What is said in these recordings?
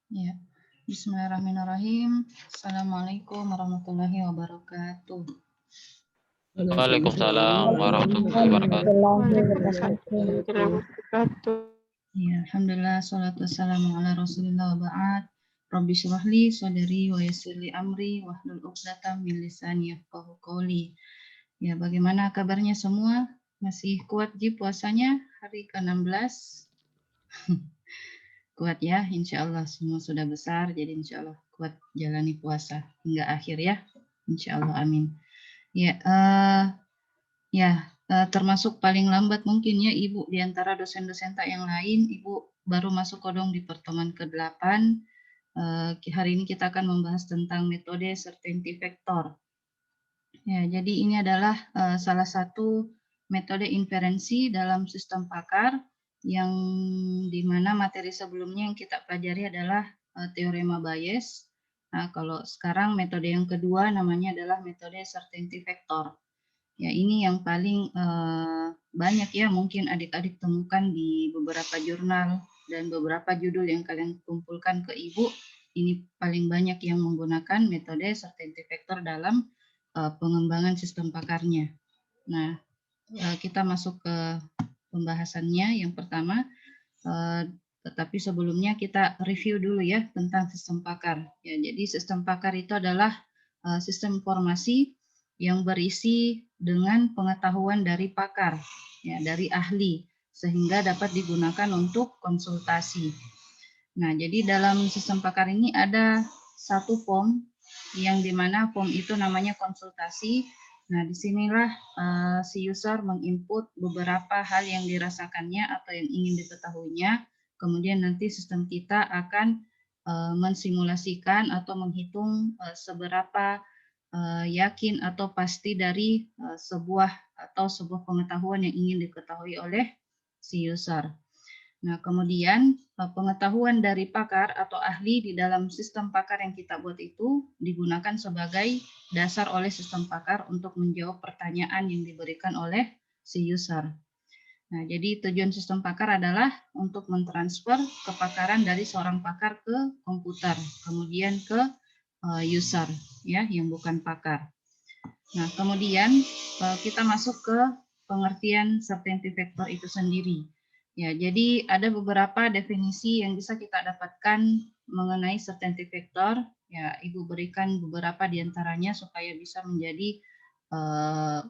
Ya. Bismillahirrahmanirrahim. Assalamualaikum warahmatullahi wabarakatuh. Waalaikumsalam warahmatullahi wabarakatuh. Warahmatullahi wabarakatuh. Ya, alhamdulillah salatu wassalamu ala Rasulillah wa ba'd. Rabbi shrah li sadri wa yassir li amri wahlul 'uqdatam min lisani yafqahu qawli. Ya, bagaimana kabarnya semua? Masih kuat Ji puasanya hari ke-16? Kuat ya, insya Allah semua sudah besar, jadi insya Allah kuat jalani puasa hingga akhir ya, insya Allah amin. Termasuk paling lambat mungkin ya Ibu di antara dosen-dosen tak yang lain, Ibu baru masuk kodong di pertemuan ke-8. Hari ini kita akan membahas tentang metode certainty factor. Ya, jadi ini adalah salah satu metode inferensi dalam sistem Pakar yang dimana materi sebelumnya yang kita pelajari adalah teorema Bayes. Nah, kalau sekarang metode yang kedua namanya adalah metode certainty factor. Ya, ini yang paling banyak ya mungkin adik-adik temukan di beberapa jurnal dan beberapa judul yang kalian kumpulkan ke Ibu. Ini paling banyak yang menggunakan metode certainty factor dalam pengembangan sistem pakarnya. Nah, kita masuk ke pembahasannya. Yang pertama, tetapi sebelumnya kita review dulu ya tentang sistem pakar. Ya, jadi sistem pakar itu adalah sistem informasi yang berisi dengan pengetahuan dari pakar, ya, dari ahli, sehingga dapat digunakan untuk konsultasi. Nah, jadi dalam sistem pakar ini ada satu form yang dimana form itu namanya konsultasi. Nah, disinilah si user menginput beberapa hal yang dirasakannya atau yang ingin diketahuinya. Kemudian nanti sistem kita akan mensimulasikan atau menghitung seberapa yakin atau pasti dari sebuah pengetahuan yang ingin diketahui oleh si user. Nah, kemudian pengetahuan dari pakar atau ahli di dalam sistem pakar yang kita buat itu digunakan sebagai dasar oleh sistem pakar untuk menjawab pertanyaan yang diberikan oleh si user. Nah, jadi tujuan sistem pakar adalah untuk mentransfer kepakaran dari seorang pakar ke komputer, kemudian ke user ya yang bukan pakar. Nah, kemudian kita masuk ke pengertian certainty factor itu sendiri. Ya, jadi ada beberapa definisi yang bisa kita dapatkan mengenai certainty factor. Ya, Ibu berikan beberapa di antaranya supaya bisa menjadi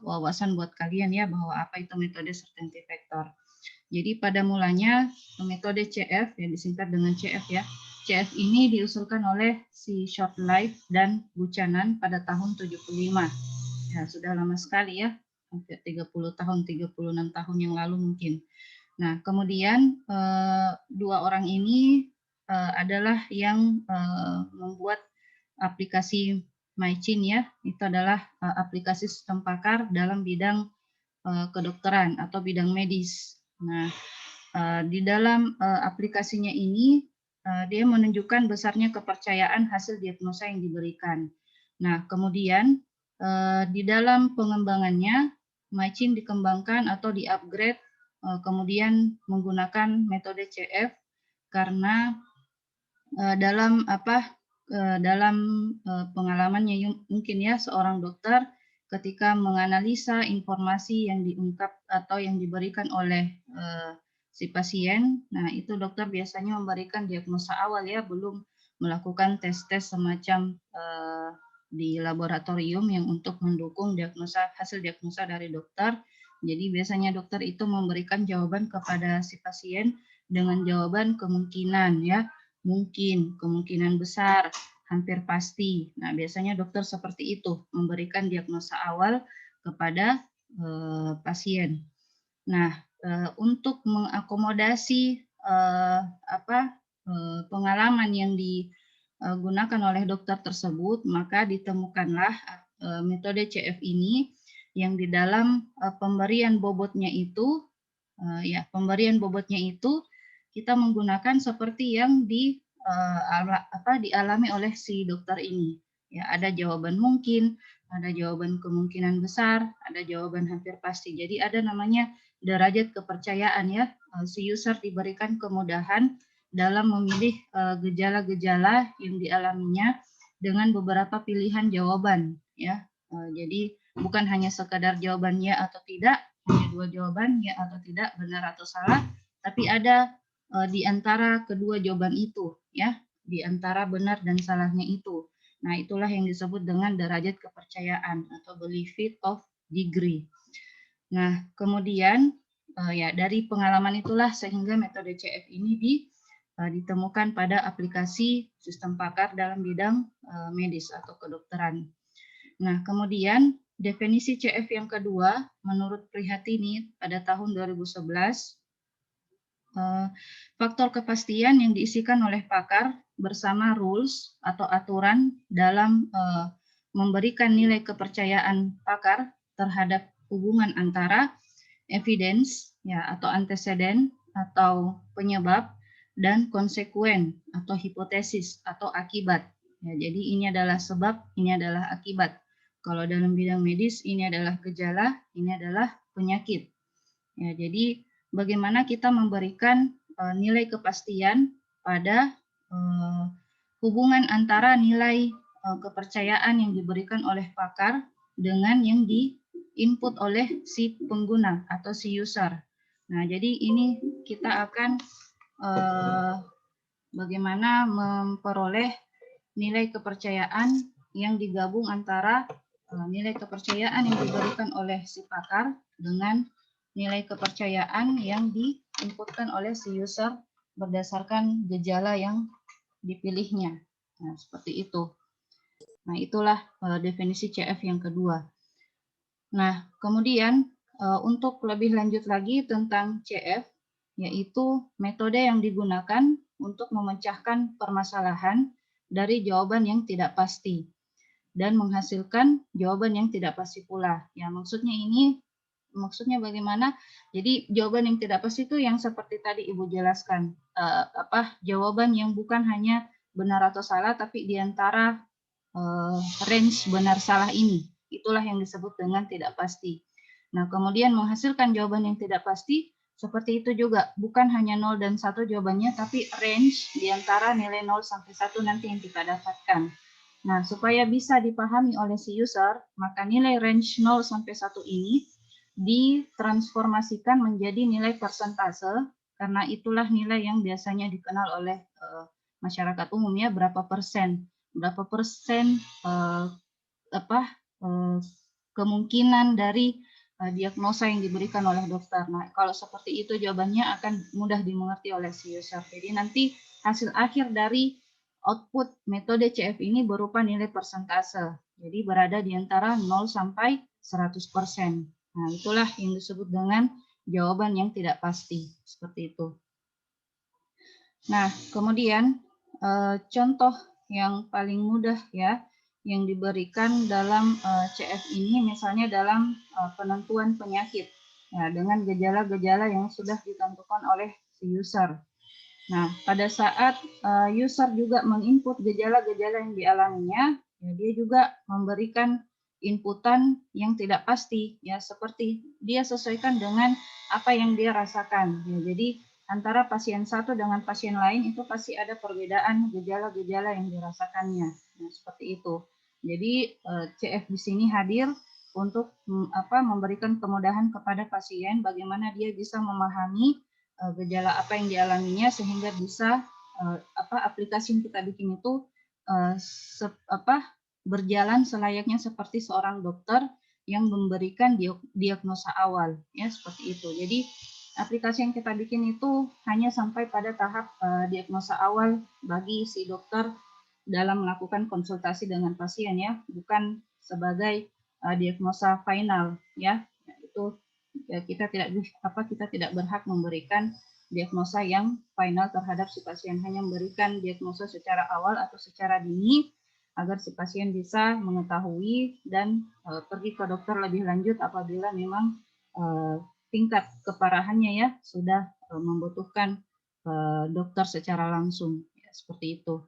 wawasan buat kalian ya bahwa apa itu metode certainty factor. Jadi pada mulanya metode CF yang disingkat dengan CF ya. CF ini diusulkan oleh si Shortlife dan Buchanan pada tahun 75. Ya, sudah lama sekali ya, hampir 30 tahun, 36 tahun yang lalu mungkin. Nah, kemudian dua orang ini adalah yang membuat aplikasi MyChin ya. Itu adalah aplikasi sistem pakar dalam bidang kedokteran atau bidang medis. Nah, di dalam aplikasinya ini dia menunjukkan besarnya kepercayaan hasil diagnosa yang diberikan. Nah, kemudian di dalam pengembangannya, MyChin dikembangkan atau di-upgrade kemudian menggunakan metode CF karena dalam pengalamannya mungkin ya seorang dokter ketika menganalisa informasi yang diungkap atau yang diberikan oleh si pasien, nah itu dokter biasanya memberikan diagnosa awal ya, belum melakukan tes-tes semacam di laboratorium yang untuk mendukung hasil diagnosa dari dokter. Jadi biasanya dokter itu memberikan jawaban kepada si pasien dengan jawaban kemungkinan ya, mungkin, kemungkinan besar, hampir pasti. Nah, biasanya dokter seperti itu memberikan diagnosa awal kepada pasien. Nah, untuk mengakomodasi pengalaman yang digunakan oleh dokter tersebut, maka ditemukanlah metode CF ini yang di dalam pemberian bobotnya itu kita menggunakan seperti yang dialami oleh si dokter ini. Ya, ada jawaban mungkin, ada jawaban kemungkinan besar, ada jawaban hampir pasti. Jadi ada namanya derajat kepercayaan ya. Si user diberikan kemudahan dalam memilih gejala-gejala yang dialaminya dengan beberapa pilihan jawaban, ya. Jadi bukan hanya sekadar jawaban ya atau tidak, hanya 2 jawaban ya atau tidak, benar atau salah, tapi ada di antara kedua jawaban itu, ya, di antara benar dan salahnya itu. Nah, itulah yang disebut dengan derajat kepercayaan atau belief of degree. Nah, kemudian ya dari pengalaman itulah sehingga metode CF ini ditemukan pada aplikasi sistem pakar dalam bidang medis atau kedokteran. Nah, kemudian definisi CF yang kedua menurut Prihatini pada tahun 2011, faktor kepastian yang diisikan oleh pakar bersama rules atau aturan dalam memberikan nilai kepercayaan pakar terhadap hubungan antara evidence ya atau anteseden atau penyebab dan konsekuen atau hipotesis atau akibat. Ya, jadi ini adalah sebab, ini adalah akibat. Kalau dalam bidang medis ini adalah gejala, ini adalah penyakit. Ya, jadi bagaimana kita memberikan nilai kepastian pada hubungan antara nilai kepercayaan yang diberikan oleh pakar dengan yang di-input oleh si pengguna atau si user. Nah, jadi ini kita akan bagaimana memperoleh nilai kepercayaan yang digabung antara nilai kepercayaan yang diberikan oleh si pakar dengan nilai kepercayaan yang diinputkan oleh si user berdasarkan gejala yang dipilihnya. Nah, seperti itu. Nah, itulah definisi CF yang kedua. Nah, kemudian untuk lebih lanjut lagi tentang CF, yaitu metode yang digunakan untuk memecahkan permasalahan dari jawaban yang tidak pasti dan menghasilkan jawaban yang tidak pasti pula. Ya, maksudnya bagaimana? Jadi jawaban yang tidak pasti itu yang seperti tadi Ibu jelaskan, jawaban yang bukan hanya benar atau salah, tapi di antara range benar salah ini, itulah yang disebut dengan tidak pasti. Nah, kemudian menghasilkan jawaban yang tidak pasti, seperti itu juga, bukan hanya 0 dan 1 jawabannya, tapi range di antara nilai 0 sampai 1 nanti yang kita dapatkan. Nah, supaya bisa dipahami oleh si user, maka nilai range 0 sampai 1 ini ditransformasikan menjadi nilai persentase, karena itulah nilai yang biasanya dikenal oleh masyarakat umum ya, berapa persen kemungkinan dari diagnosa yang diberikan oleh dokter. Nah, kalau seperti itu jawabannya akan mudah dimengerti oleh si user. Jadi nanti hasil akhir dari output metode CF ini berupa nilai persentase. Jadi berada di antara 0 sampai 100%. Nah, itulah yang disebut dengan jawaban yang tidak pasti. Seperti itu. Nah, kemudian contoh yang paling mudah ya, yang diberikan dalam CF ini misalnya dalam penentuan penyakit ya, dengan gejala-gejala yang sudah ditentukan oleh si user. Nah, pada saat user juga menginput gejala-gejala yang dialaminya, ya, dia juga memberikan inputan yang tidak pasti ya, seperti dia sesuaikan dengan apa yang dia rasakan. Ya, jadi antara pasien satu dengan pasien lain itu pasti ada perbedaan gejala-gejala yang dirasakannya. Nah, seperti itu. Jadi CF di sini hadir untuk memberikan kemudahan kepada pasien bagaimana dia bisa memahami gejala apa yang dialaminya sehingga bisa aplikasi yang kita bikin itu berjalan selayaknya seperti seorang dokter yang memberikan diagnosa awal ya, seperti itu. Jadi aplikasi yang kita bikin itu hanya sampai pada tahap diagnosa awal bagi si dokter dalam melakukan konsultasi dengan pasien ya, bukan sebagai diagnosa final ya. Itu ya, kita tidak berhak memberikan diagnosa yang final terhadap si pasien, hanya memberikan diagnosa secara awal atau secara dini agar si pasien bisa mengetahui dan pergi ke dokter lebih lanjut apabila memang tingkat keparahannya ya sudah membutuhkan dokter secara langsung ya, seperti itu.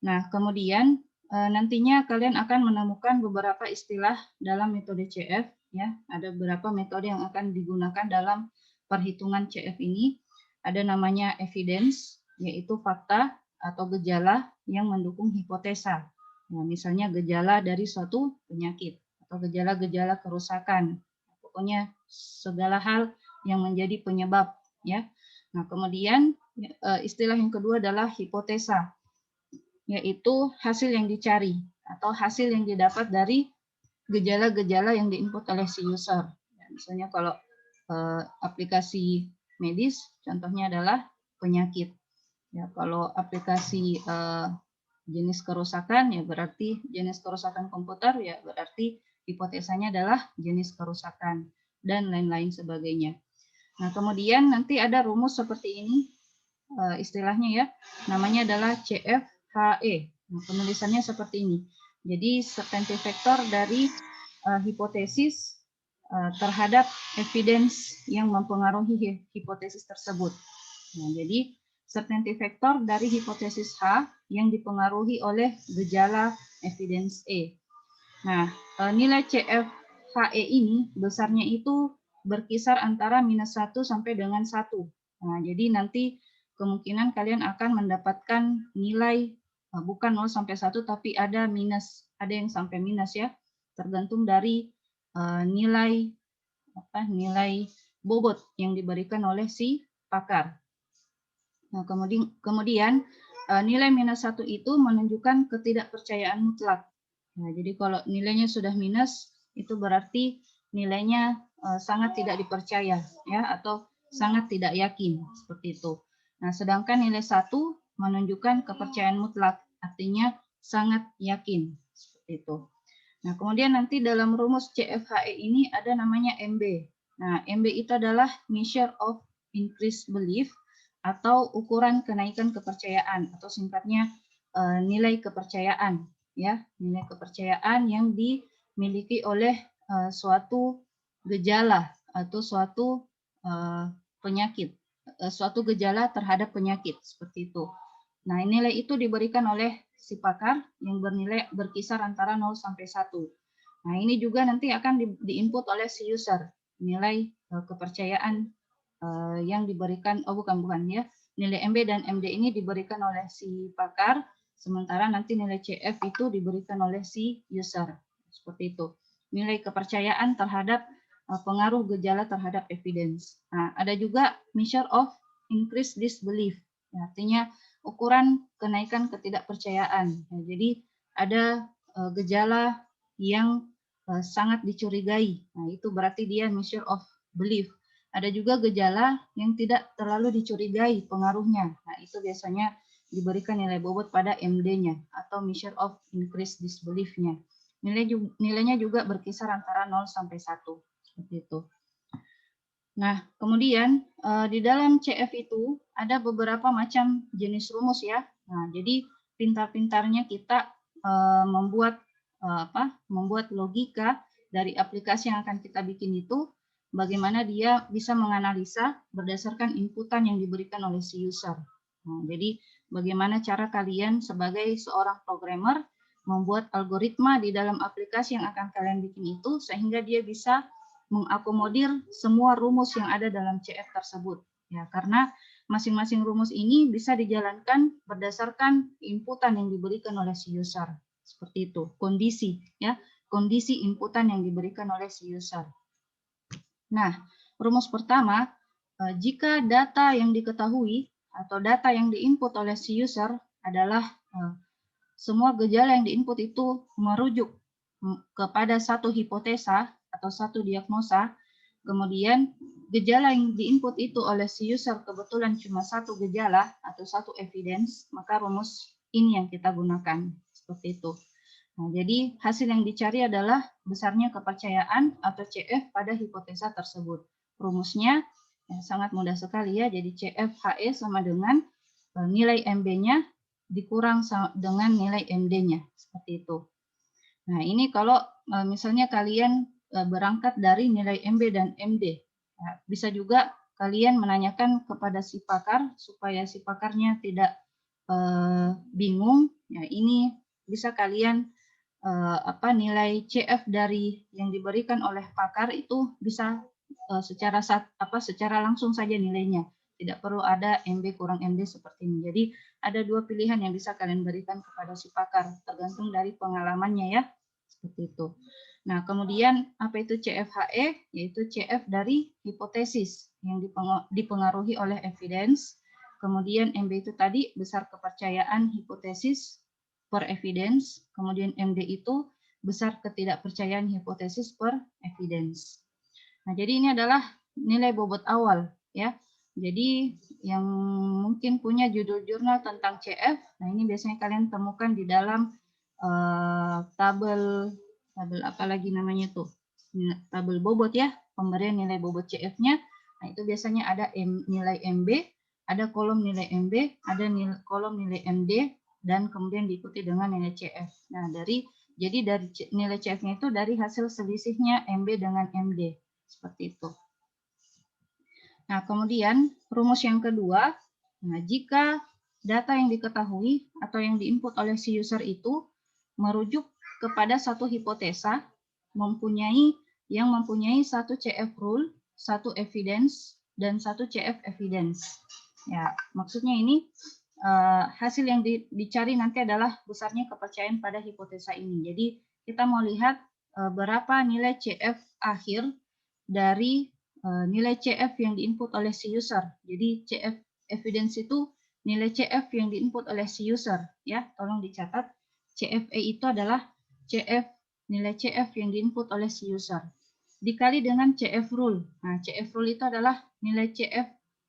Nah, kemudian nantinya kalian akan menemukan beberapa istilah dalam metode CF ya. Ada beberapa metode yang akan digunakan dalam perhitungan CF ini. Ada namanya evidence yaitu fakta atau gejala yang mendukung hipotesa. Nah, misalnya gejala dari suatu penyakit atau gejala-gejala kerusakan. Pokoknya segala hal yang menjadi penyebab, ya. Nah, kemudian istilah yang kedua adalah hipotesa, yaitu hasil yang dicari atau hasil yang didapat dari gejala-gejala yang diinput oleh si user. Misalnya kalau aplikasi medis, contohnya adalah penyakit. Ya, kalau aplikasi jenis kerusakan, ya berarti jenis kerusakan komputer, ya berarti hipotesanya adalah jenis kerusakan, dan lain-lain sebagainya. Nah, kemudian nanti ada rumus seperti ini, istilahnya ya, namanya adalah CFHE. Nah, penulisannya seperti ini. Jadi, certainty factor dari hipotesis terhadap evidence yang mempengaruhi hipotesis tersebut. Nah, jadi certainty factor dari hipotesis H yang dipengaruhi oleh gejala evidence E. Nah, nilai CFHE ini besarnya itu berkisar antara -1 sampai dengan 1. Nah, jadi nanti kemungkinan kalian akan mendapatkan nilai bukan 0 sampai 1 tapi ada minus, ada yang sampai minus ya, tergantung dari nilai bobot yang diberikan oleh si pakar. Nah, kemudian nilai -1 itu menunjukkan ketidakpercayaan mutlak. Nah, jadi kalau nilainya sudah minus, itu berarti nilainya sangat tidak dipercaya, ya, atau sangat tidak yakin, seperti itu. Nah, sedangkan nilai 1 menunjukkan kepercayaan mutlak, artinya sangat yakin, seperti itu. Nah, kemudian nanti dalam rumus CFHE ini ada namanya MB. Nah, MB itu adalah measure of increased belief, atau ukuran kenaikan kepercayaan, atau singkatnya nilai kepercayaan, ya, nilai kepercayaan yang dimiliki oleh suatu gejala atau suatu penyakit, suatu gejala terhadap penyakit, seperti itu. Nah, nilai itu diberikan oleh si pakar yang bernilai berkisar antara 0 sampai 1. Nah, ini juga nanti akan diinput oleh si user, nilai kepercayaan yang diberikan, bukan ya, nilai MB dan MD ini diberikan oleh si pakar, sementara nanti nilai CF itu diberikan oleh si user, seperti itu. Nilai kepercayaan terhadap pengaruh gejala terhadap evidence. Nah, ada juga measure of increased disbelief, ya, artinya ukuran kenaikan ketidakpercayaan. Ya, jadi ada gejala yang sangat dicurigai. Nah, itu berarti dia measure of belief. Ada juga gejala yang tidak terlalu dicurigai pengaruhnya. Nah, itu biasanya diberikan nilai bobot pada MD-nya atau measure of increased disbelief-nya. Nilainya juga berkisar antara 0 sampai 1. Seperti itu. Nah, kemudian di dalam CF itu ada beberapa macam jenis rumus ya. Nah, jadi pintar-pintarnya kita membuat logika dari aplikasi yang akan kita bikin itu, bagaimana dia bisa menganalisa berdasarkan inputan yang diberikan oleh si user. Nah, jadi bagaimana cara kalian sebagai seorang programmer membuat algoritma di dalam aplikasi yang akan kalian bikin itu sehingga dia bisa mengakomodir semua rumus yang ada dalam CF tersebut. Ya, karena masing-masing rumus ini bisa dijalankan berdasarkan inputan yang diberikan oleh si user. Seperti itu, kondisi ya, kondisi inputan yang diberikan oleh si user. Nah, rumus pertama, jika data yang diketahui atau data yang diinput oleh si user adalah semua gejala yang diinput itu merujuk kepada satu hipotesa atau satu diagnosa, kemudian gejala yang diinput itu oleh si user kebetulan cuma satu gejala atau satu evidence, maka rumus ini yang kita gunakan, seperti itu. Nah, jadi hasil yang dicari adalah besarnya kepercayaan atau CF pada hipotesa tersebut. Rumusnya sangat mudah sekali ya, jadi CFHE sama dengan nilai MB-nya dikurang dengan nilai MD-nya, seperti itu. Nah, ini kalau misalnya kalian berangkat dari nilai MB dan MD. Nah, bisa juga kalian menanyakan kepada si pakar supaya si pakarnya tidak bingung. Ya, ini bisa kalian nilai CF dari yang diberikan oleh pakar itu bisa secara langsung saja nilainya. Tidak perlu ada MB kurang MD seperti ini. Jadi ada dua pilihan yang bisa kalian berikan kepada si pakar, tergantung dari pengalamannya ya. Seperti itu. Nah, kemudian apa itu CFHE? Yaitu CF dari hipotesis yang dipengaruhi oleh evidence. Kemudian MB itu tadi besar kepercayaan hipotesis per evidence. Kemudian MD itu besar ketidakpercayaan hipotesis per evidence. Nah, jadi ini adalah nilai bobot awal ya. Jadi yang mungkin punya judul jurnal tentang CF, nah ini biasanya kalian temukan di dalam tabel apa lagi namanya tuh, tabel bobot ya, pemberian nilai bobot CF-nya. Nah, itu biasanya ada nilai MB, ada kolom nilai MB, ada kolom nilai MD, dan kemudian diikuti dengan nilai CF. Nah, jadi dari nilai CF-nya itu dari hasil selisihnya MB dengan MD. Seperti itu. Nah, kemudian rumus yang kedua, nah, jika data yang diketahui atau yang diinput oleh si user itu merujuk kepada satu hipotesa yang mempunyai satu CF rule, satu evidence, dan satu CF evidence. Ya, maksudnya ini hasil yang dicari nanti adalah besarnya kepercayaan pada hipotesa ini. Jadi kita mau lihat berapa nilai CF akhir dari nilai CF yang diinput oleh si user. Jadi CF evidence itu nilai CF yang diinput oleh si user. Ya, tolong dicatat. CFE itu adalah nilai CF yang diinput oleh si user. Dikali dengan CF rule. Nah, CF rule itu adalah nilai CF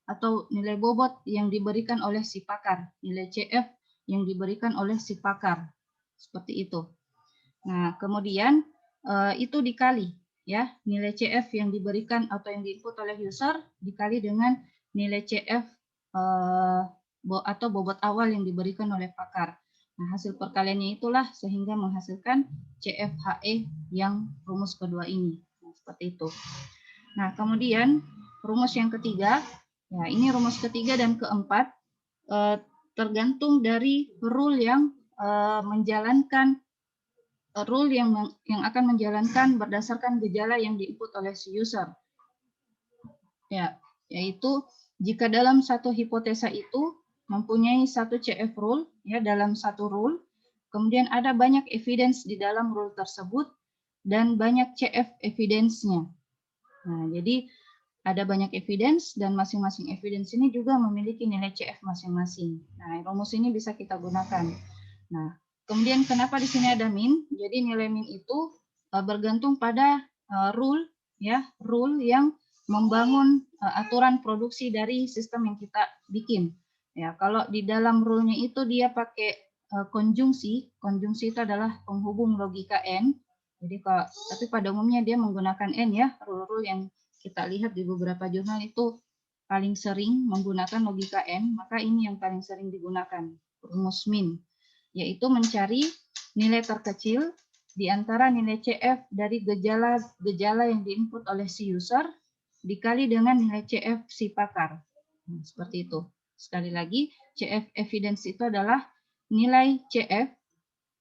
atau nilai bobot yang diberikan oleh si pakar. Nilai CF yang diberikan oleh si pakar. Seperti itu. Nah, kemudian itu dikali ya, nilai CF yang diberikan atau yang diinput oleh user dikali dengan nilai CF atau bobot awal yang diberikan oleh pakar. Nah, hasil perkaliannya itulah sehingga menghasilkan CFHE yang rumus kedua ini. Nah, seperti itu. Nah, kemudian rumus yang ketiga, ya ini rumus ketiga dan keempat tergantung dari rule yang menjalankan rule yang akan menjalankan berdasarkan gejala yang diinput oleh si user. Ya, yaitu jika dalam satu hipotesa itu mempunyai satu CF rule ya dalam satu rule, kemudian ada banyak evidence di dalam rule tersebut dan banyak CF evidence-nya. Nah, jadi ada banyak evidence dan masing-masing evidence ini juga memiliki nilai CF masing-masing. Nah, rumus ini bisa kita gunakan. Nah, kemudian kenapa di sini ada min? Jadi nilai min itu bergantung pada rule ya, rule yang membangun aturan produksi dari sistem yang kita bikin. Ya, kalau di dalam rule-nya itu dia pakai konjungsi itu adalah penghubung logika n. Jadi tapi pada umumnya dia menggunakan n ya, rule-rule yang kita lihat di beberapa jurnal itu paling sering menggunakan logika n, maka ini yang paling sering digunakan, rumus min, yaitu mencari nilai terkecil di antara nilai CF dari gejala yang diinput oleh si user dikali dengan nilai CF si pakar. Nah, seperti itu. Sekali lagi, CF evidence itu adalah nilai CF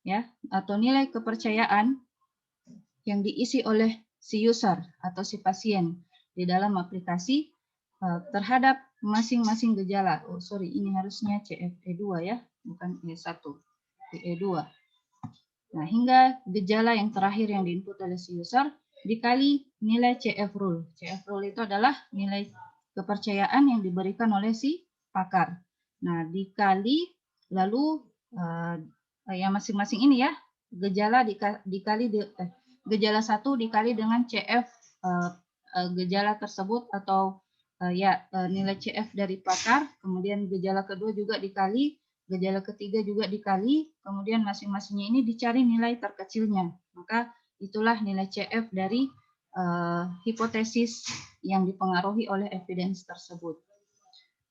ya atau nilai kepercayaan yang diisi oleh si user atau si pasien di dalam aplikasi terhadap masing-masing gejala. Oh, sorry, ini harusnya CFE2 ya, bukan E1. E2. Nah, hingga gejala yang terakhir yang diinput oleh si user dikali nilai CF rule. CF rule itu adalah nilai kepercayaan yang diberikan oleh si pakar. Nah, dikali lalu ya masing-masing ini ya, gejala gejala 1 dikali dengan CF gejala tersebut atau nilai CF dari pakar, kemudian gejala kedua juga dikali, gejala ketiga juga dikali, kemudian masing-masingnya ini dicari nilai terkecilnya. Maka itulah nilai CF dari hipotesis yang dipengaruhi oleh evidence tersebut.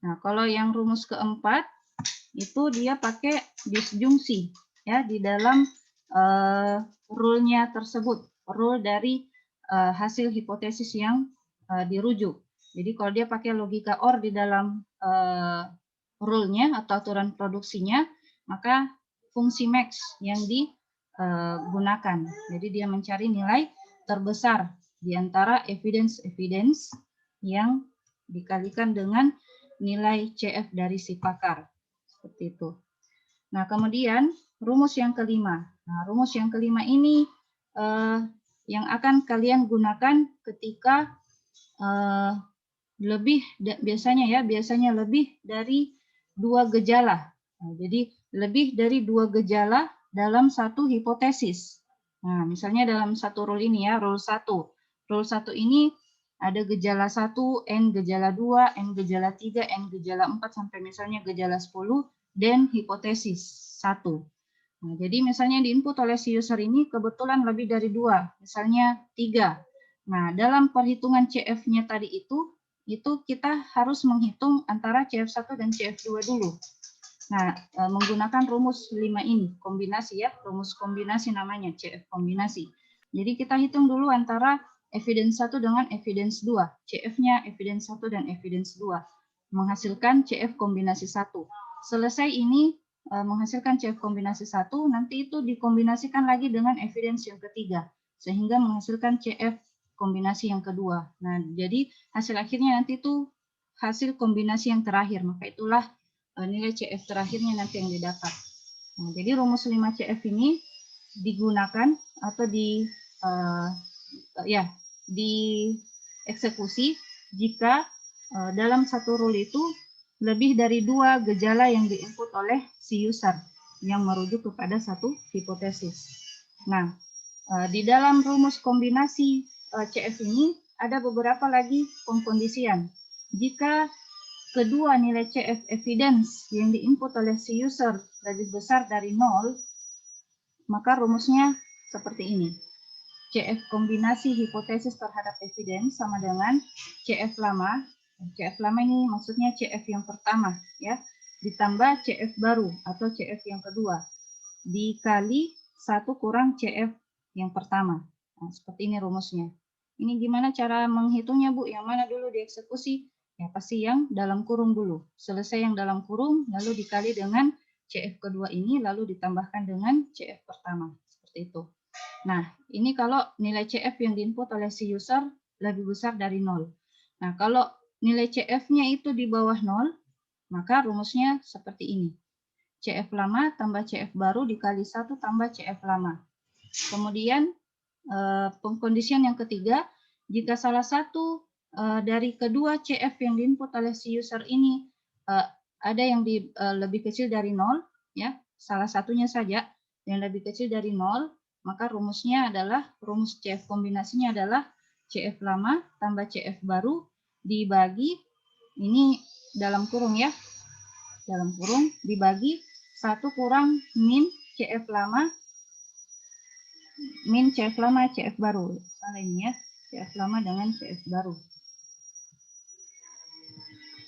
Nah, kalau yang rumus keempat itu dia pakai disjungsi ya di dalam rule-nya tersebut, rule dari hasil hipotesis yang dirujuk. Jadi kalau dia pakai logika OR di dalam rule-nya atau aturan produksinya, maka fungsi max yang digunakan. Jadi dia mencari nilai terbesar di antara evidence yang dikalikan dengan nilai CF dari si pakar. Seperti itu. Nah, kemudian rumus yang kelima. Nah, rumus yang kelima ini yang akan kalian gunakan ketika biasanya lebih dari 2 gejala. Nah, jadi lebih dari 2 gejala dalam satu hipotesis. Nah, misalnya dalam satu rule ini ya, rule 1. Rule 1 ini ada gejala 1, N gejala 2, N gejala 3, N gejala 4, sampai misalnya gejala 10, dan hipotesis 1. Nah, jadi misalnya diinput oleh si user ini kebetulan lebih dari 2, misalnya 3. Nah, dalam perhitungan CF-nya tadi itu kita harus menghitung antara CF1 dan CF2 dulu. Nah, menggunakan rumus 5 ini, kombinasi ya, rumus kombinasi namanya, CF kombinasi. Jadi kita hitung dulu antara evidence 1 dengan evidence 2, CF-nya evidence 1 dan evidence 2, menghasilkan CF kombinasi 1. Selesai ini menghasilkan CF kombinasi 1, nanti itu dikombinasikan lagi dengan evidence yang ketiga, sehingga menghasilkan CF kombinasi yang kedua. Nah, jadi hasil akhirnya nanti itu hasil kombinasi yang terakhir, maka itulah nilai CF terakhirnya nanti yang didapat. Nah, jadi rumus 5 CF ini digunakan atau dieksekusi jika dalam satu rule itu lebih dari 2 gejala yang diinput oleh si user yang merujuk kepada satu hipotesis. Nah, di dalam rumus kombinasi CF ini ada beberapa lagi pengkondisian. Jika kedua nilai CF evidence yang diinput oleh si user lebih besar dari 0, maka rumusnya seperti ini. CF kombinasi hipotesis terhadap evidence sama dengan CF lama. CF lama ini maksudnya CF yang pertama, ya, ditambah CF baru atau CF yang kedua, dikali 1 kurang CF yang pertama. Nah, seperti ini rumusnya. Ini gimana cara menghitungnya, Bu? Yang mana dulu dieksekusi? Ya, pasti yang dalam kurung dulu. Selesai yang dalam kurung, lalu dikali dengan CF kedua ini, lalu ditambahkan dengan CF pertama. Seperti itu. Nah, ini kalau nilai CF yang diinput oleh si user lebih besar dari 0. Nah, kalau nilai CF-nya itu di bawah 0, maka rumusnya seperti ini. CF lama tambah CF baru dikali 1 tambah CF lama. Kemudian pengkondisian yang ketiga, jika salah satu dari kedua CF yang diinput oleh si user ini ada yang lebih kecil dari 0, ya, salah satunya saja yang lebih kecil dari 0, maka rumusnya adalah, rumus CF kombinasinya adalah CF lama tambah CF baru dibagi, ini dalam kurung ya, dalam kurung, dibagi 1 kurang min CF lama, min CF lama CF baru. Salah ini ya, CF lama dengan CF baru.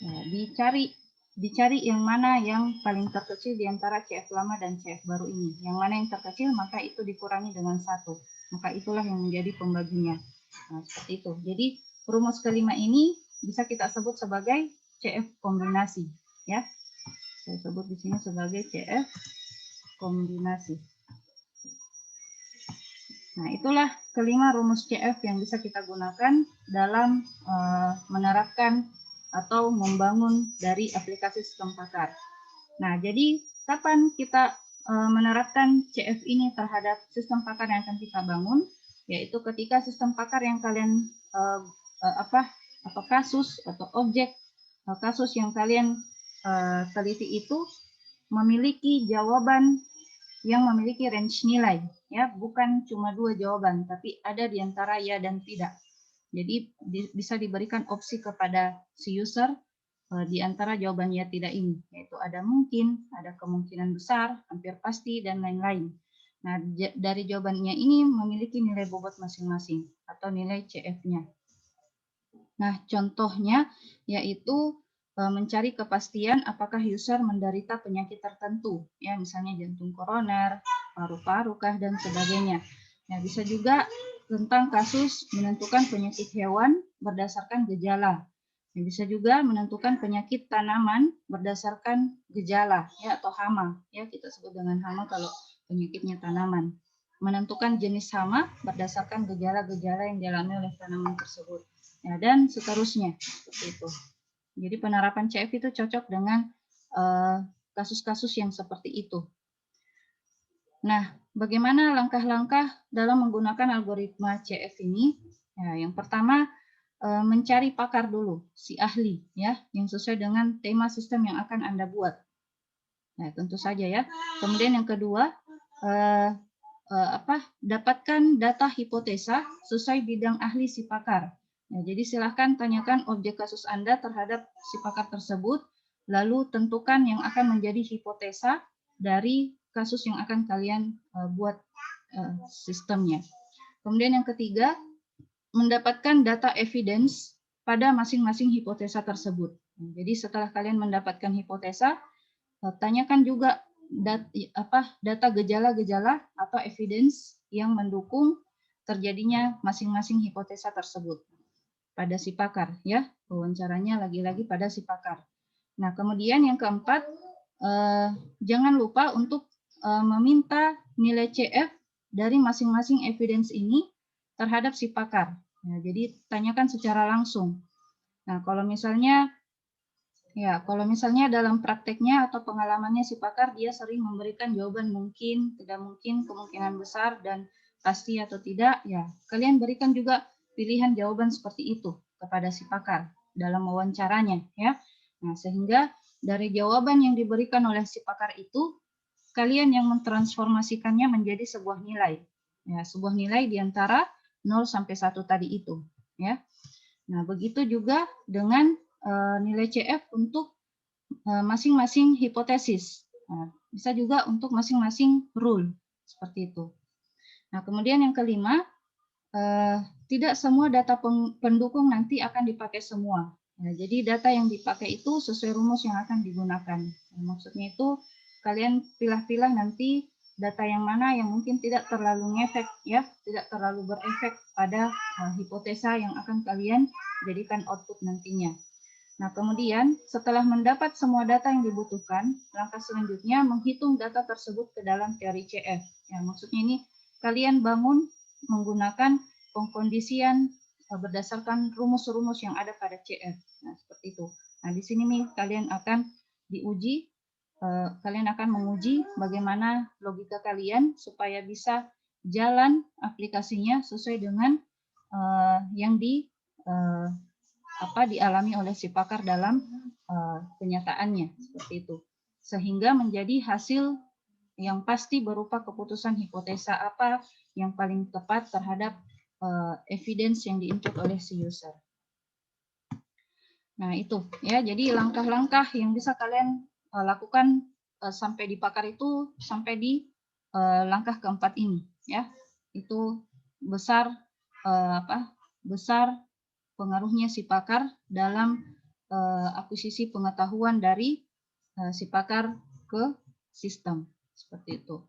Nah, dicari yang mana yang paling terkecil di antara CF lama dan CF baru ini. Yang mana yang terkecil, maka itu dikurangi dengan 1. Maka itulah yang menjadi pembaginya. Nah, seperti itu. Jadi rumus kelima ini bisa kita sebut sebagai CF kombinasi, ya. Saya sebut di sini sebagai CF kombinasi. Nah, itulah kelima rumus CF yang bisa kita gunakan dalam menerapkan atau membangun dari aplikasi sistem pakar. Nah, jadi kapan kita menerapkan CF ini terhadap sistem pakar yang akan kita bangun? Yaitu ketika sistem pakar yang kalian atau kasus atau objek kasus yang kalian teliti itu memiliki jawaban yang memiliki range nilai, ya, bukan cuma 2 jawaban, tapi ada di antara ya dan tidak. Jadi bisa diberikan opsi kepada si user di antara jawaban ya tidak ini, yaitu ada mungkin, ada kemungkinan besar, hampir pasti, dan lain-lain. Nah, dari jawabannya ini memiliki nilai bobot masing-masing atau nilai CF-nya. Nah, contohnya yaitu mencari kepastian apakah user menderita penyakit tertentu, ya, misalnya jantung koroner, paru-paru kah, dan sebagainya. Nah, bisa juga tentang kasus menentukan penyakit hewan berdasarkan gejala. Nah, bisa juga menentukan penyakit tanaman berdasarkan gejala, ya, atau hama, ya, kita sebut dengan hama kalau penyakitnya tanaman. Menentukan jenis hama berdasarkan gejala-gejala yang dialami oleh tanaman tersebut. Ya, dan seterusnya, seperti itu. Jadi penerapan CF itu cocok dengan kasus-kasus yang seperti itu. Nah, bagaimana langkah-langkah dalam menggunakan algoritma CF ini? Ya, yang pertama, mencari pakar dulu, si ahli, ya, yang sesuai dengan tema sistem yang akan Anda buat. Nah, tentu saja ya. Kemudian yang kedua, dapatkan data hipotesa sesuai bidang ahli si pakar. Ya, jadi silahkan tanyakan objek kasus Anda terhadap si pakar tersebut, lalu tentukan yang akan menjadi hipotesa dari kasus yang akan kalian buat sistemnya. Kemudian yang ketiga, mendapatkan data evidence pada masing-masing hipotesa tersebut. Jadi setelah kalian mendapatkan hipotesa, tanyakan juga data gejala-gejala atau evidence yang mendukung terjadinya masing-masing hipotesa tersebut pada si pakar, ya. Wawancaranya lagi-lagi pada si pakar. Nah, kemudian yang keempat, jangan lupa untuk meminta nilai CF dari masing-masing evidence ini terhadap si pakar. Nah, jadi tanyakan secara langsung. Nah, kalau misalnya dalam prakteknya atau pengalamannya si pakar, dia sering memberikan jawaban mungkin, tidak mungkin, kemungkinan besar, dan pasti atau tidak, ya kalian berikan juga pilihan jawaban seperti itu kepada si pakar dalam wawancaranya, ya. Nah, sehingga dari jawaban yang diberikan oleh si pakar itu, kalian yang mentransformasikannya menjadi sebuah nilai. Ya, sebuah nilai di antara 0 sampai 1 tadi itu, ya. Nah, begitu juga dengan nilai CF untuk masing-masing hipotesis. Nah, bisa juga untuk masing-masing rule, seperti itu. Nah, kemudian yang kelima, tidak semua data pendukung nanti akan dipakai semua. Nah, jadi data yang dipakai itu sesuai rumus yang akan digunakan. Nah, maksudnya itu kalian pilah-pilah nanti data yang mana yang mungkin tidak terlalu ngefek, ya, tidak terlalu berefek pada hipotesa yang akan kalian jadikan output nantinya. Nah, kemudian setelah mendapat semua data yang dibutuhkan, langkah selanjutnya menghitung data tersebut ke dalam teori CF. Ya, maksudnya ini kalian bangun menggunakan pengkondisian berdasarkan rumus-rumus yang ada pada CF. Nah, seperti itu. Nah, di sini nih kalian akan diuji, kalian akan menguji bagaimana logika kalian supaya bisa jalan aplikasinya sesuai dengan yang dialami oleh si pakar dalam kenyataannya, seperti itu. Sehingga menjadi hasil yang pasti berupa keputusan hipotesa apa yang paling tepat terhadap evidence yang di-input oleh si user. Nah, itu ya. Jadi langkah-langkah yang bisa kalian lakukan sampai di pakar itu sampai di langkah keempat ini, ya. Itu besar besar pengaruhnya si pakar dalam akuisisi pengetahuan dari si pakar ke sistem, seperti itu.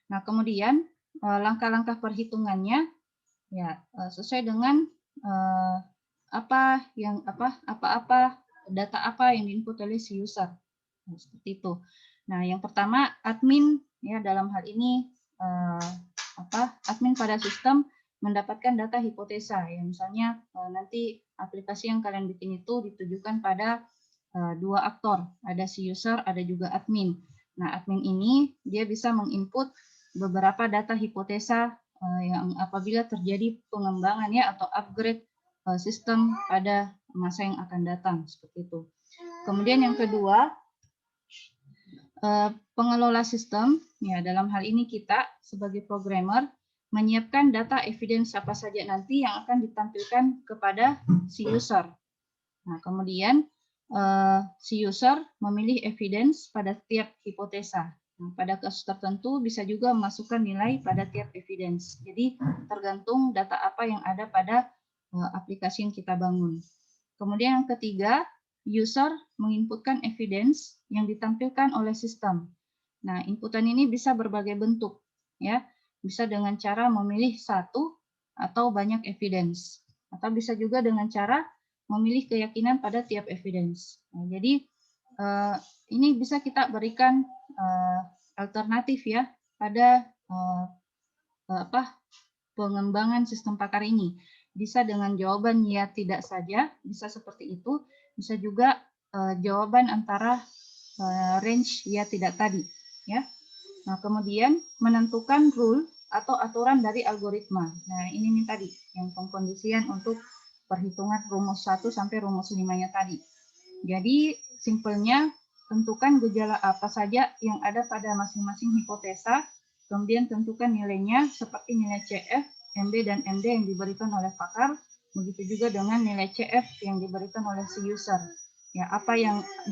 Nah, kemudian langkah-langkah perhitungannya ya sesuai dengan data apa yang diinput oleh si user. Nah, seperti itu. Nah, yang pertama admin, ya, dalam hal ini admin pada sistem mendapatkan data hipotesa, ya, misalnya nanti aplikasi yang kalian bikin itu ditujukan pada dua aktor, ada si user, ada juga admin. Nah, admin ini dia bisa menginput beberapa data hipotesa yang apabila terjadi pengembangan, ya, atau upgrade sistem pada masa yang akan datang, seperti itu. Kemudian yang kedua, pengelola sistem, ya, dalam hal ini kita sebagai programmer menyiapkan data evidence apa saja nanti yang akan ditampilkan kepada si user. Nah, kemudian si user memilih evidence pada tiap hipotesa. Nah, pada kasus tertentu bisa juga memasukkan nilai pada tiap evidence. Jadi tergantung data apa yang ada pada aplikasi yang kita bangun. Kemudian yang ketiga, user menginputkan evidence yang ditampilkan oleh sistem. Nah, inputan ini bisa berbagai bentuk, ya. Bisa dengan cara memilih satu atau banyak evidence, atau bisa juga dengan cara memilih keyakinan pada tiap evidence. Nah, jadi ini bisa kita berikan alternatif, ya, pada pengembangan sistem pakar ini. Bisa dengan jawaban ya tidak saja, bisa seperti itu, bisa juga jawaban antara range ya tidak tadi, ya. Nah, kemudian menentukan rule atau aturan dari algoritma. Nah, ini nih tadi yang pengkondisian untuk perhitungan rumus 1 sampai rumus 5-nya tadi. Jadi, simpelnya tentukan gejala apa saja yang ada pada masing-masing hipotesa, kemudian tentukan nilainya seperti nilai CF, MB, dan MD yang diberikan oleh pakar, begitu juga dengan nilai CF yang diberikan oleh si user. Ya,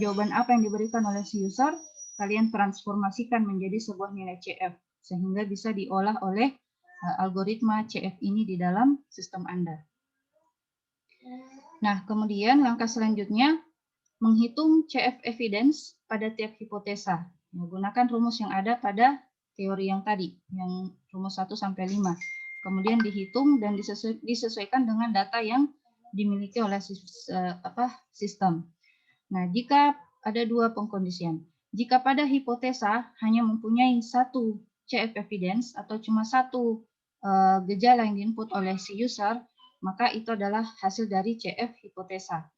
jawaban apa yang diberikan oleh si user, kalian transformasikan menjadi sebuah nilai CF, sehingga bisa diolah oleh algoritma CF ini di dalam sistem Anda. Nah, kemudian langkah selanjutnya, menghitung CF evidence pada tiap hipotesa. Menggunakan rumus yang ada pada teori yang tadi, yang rumus 1 sampai 5. Kemudian dihitung dan disesuaikan dengan data yang dimiliki oleh sistem. Nah, jika ada dua pengkondisian. Jika pada hipotesa hanya mempunyai satu CF evidence atau cuma satu gejala yang diinput oleh si user, maka itu adalah hasil dari CF hipotesa.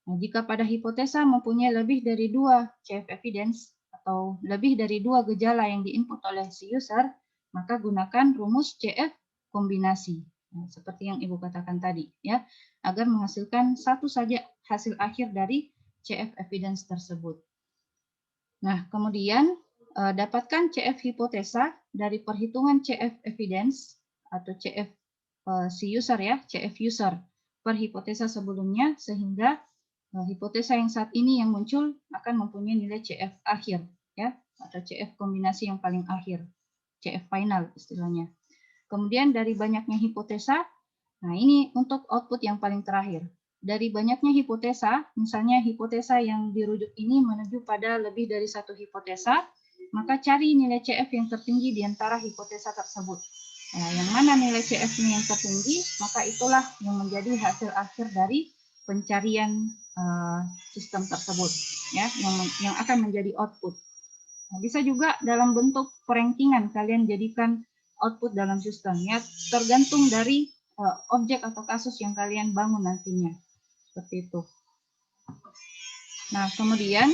Nah, jika pada hipotesa mempunyai lebih dari dua CF evidence atau lebih dari dua gejala yang diinput oleh si user, maka gunakan rumus CF kombinasi. Nah, seperti yang Ibu katakan tadi, ya, agar menghasilkan satu saja hasil akhir dari CF evidence tersebut. Nah, kemudian dapatkan CF hipotesa dari perhitungan CF evidence atau CF si user ya, CF user per hipotesa sebelumnya, sehingga hipotesa yang saat ini yang muncul akan mempunyai nilai CF akhir ya, atau CF kombinasi yang paling akhir, CF final istilahnya. Kemudian dari banyaknya hipotesa, nah ini untuk output yang paling terakhir. Dari banyaknya hipotesa, misalnya hipotesa yang dirujuk ini menuju pada lebih dari satu hipotesa, maka cari nilai CF yang tertinggi di antara hipotesa tersebut. Nah, yang mana nilai CF-nya yang tertinggi, maka itulah yang menjadi hasil akhir dari pencarian sistem tersebut, ya, yang akan menjadi output. Nah, bisa juga dalam bentuk perankingan kalian jadikan output dalam sistem, ya, tergantung dari objek atau kasus yang kalian bangun nantinya. Seperti itu. Nah, kemudian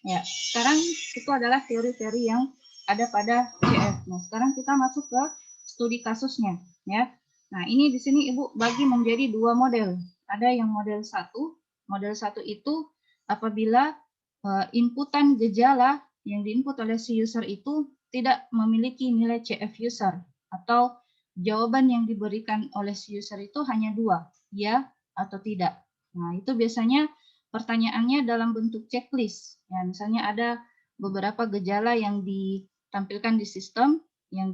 ya, sekarang itu adalah teori-teori yang ada pada CF. Nah, sekarang kita masuk ke studi kasusnya, ya. Nah, ini di sini Ibu bagi menjadi dua model. Ada yang model 1. Model 1 itu apabila inputan gejala yang diinput oleh si user itu tidak memiliki nilai CF user, atau jawaban yang diberikan oleh si user itu hanya dua, ya atau tidak. Nah, itu biasanya pertanyaannya dalam bentuk checklist. Ya, misalnya ada beberapa gejala yang ditampilkan di sistem, yang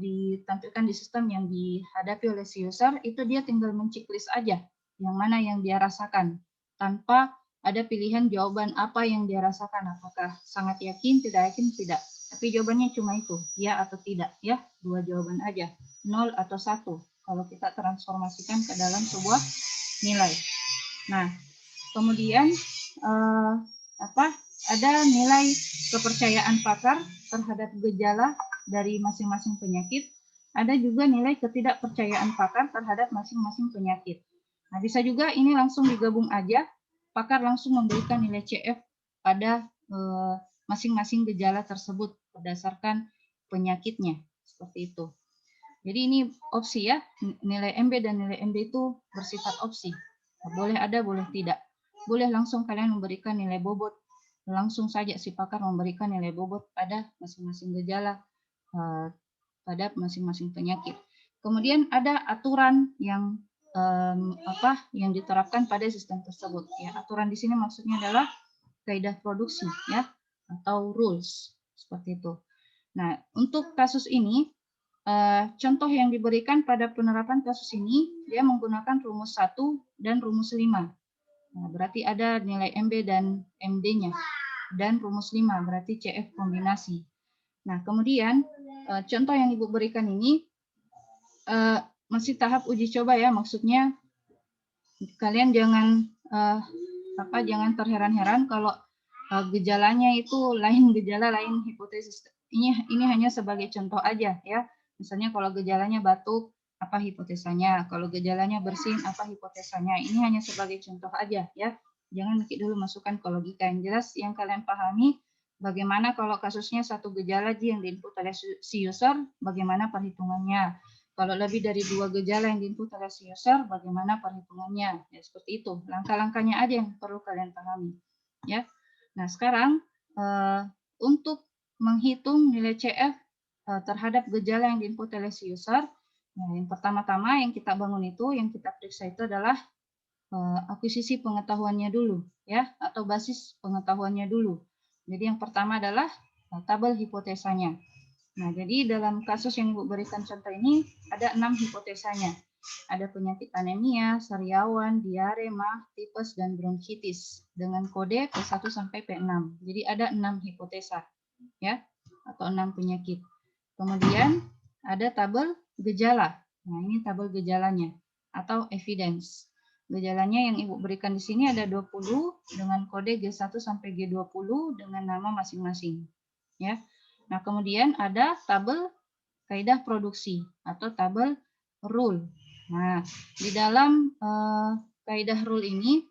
dihadapi oleh si user, itu dia tinggal men-checklist aja yang mana yang dia rasakan, tanpa ada pilihan jawaban apa yang dia rasakan, apakah sangat yakin, tidak yakin, tidak. Tapi jawabannya cuma itu, ya atau tidak, ya, dua jawaban aja, 0 atau 1, kalau kita transformasikan ke dalam sebuah nilai. Nah, kemudian ada nilai kepercayaan pakar terhadap gejala dari masing-masing penyakit, ada juga nilai ketidakpercayaan pakar terhadap masing-masing penyakit. Nah, bisa juga ini langsung digabung aja, pakar langsung memberikan nilai CF pada masing-masing gejala tersebut berdasarkan penyakitnya, seperti itu. Jadi ini opsi ya, nilai MB dan nilai MD itu bersifat opsi. Boleh ada, boleh tidak. Boleh langsung kalian memberikan nilai bobot, langsung saja si pakar memberikan nilai bobot pada masing-masing gejala, pada masing-masing penyakit. Kemudian ada aturan yang yang diterapkan pada sistem tersebut. Ya, aturan di sini maksudnya adalah kaidah produksi, ya, atau rules, seperti itu. Nah, untuk kasus ini, contoh yang diberikan pada penerapan kasus ini, dia menggunakan rumus 1 dan rumus 5. Nah, berarti ada nilai MB dan MD-nya. Dan rumus 5, berarti CF kombinasi. Nah, kemudian contoh yang Ibu berikan ini masih tahap uji coba ya, maksudnya kalian jangan jangan terheran-heran kalau gejalanya itu lain gejala, lain hipotesis. Ini hanya sebagai contoh aja ya. Misalnya kalau gejalanya batuk, apa hipotesanya? Kalau gejalanya bersin, apa hipotesanya? Ini hanya sebagai contoh aja ya. Jangan Miki dulu masukkan ke logika. Yang jelas yang kalian pahami, bagaimana kalau kasusnya satu gejala yang diinput oleh si user, bagaimana perhitungannya. Kalau lebih dari 2 gejala yang diinput oleh si user, bagaimana perhitungannya. Ya, seperti itu. Langkah-langkahnya aja yang perlu kalian pahami. Ya. Nah, sekarang untuk menghitung nilai CF terhadap gejala yang diinput oleh si user, nah, yang pertama-tama yang kita bangun itu, yang kita periksa itu adalah akuisisi pengetahuannya dulu, ya, atau basis pengetahuannya dulu. Jadi yang pertama adalah tabel hipotesanya. Nah, jadi dalam kasus yang Ibu berikan contoh ini ada 6 hipotesanya. Ada penyakit anemia, sariawan, diare, mah, tipes, dan bronkitis dengan kode P1 sampai P6. Jadi ada 6 hipotesa, ya, atau 6 penyakit. Kemudian ada tabel gejala. Nah, ini tabel gejalanya atau evidence. Gejalanya yang Ibu berikan di sini ada 20 dengan kode G1 sampai G20 dengan nama masing-masing. Ya. Nah, kemudian ada tabel kaidah produksi atau tabel rule. Nah, di dalam kaidah rule ini,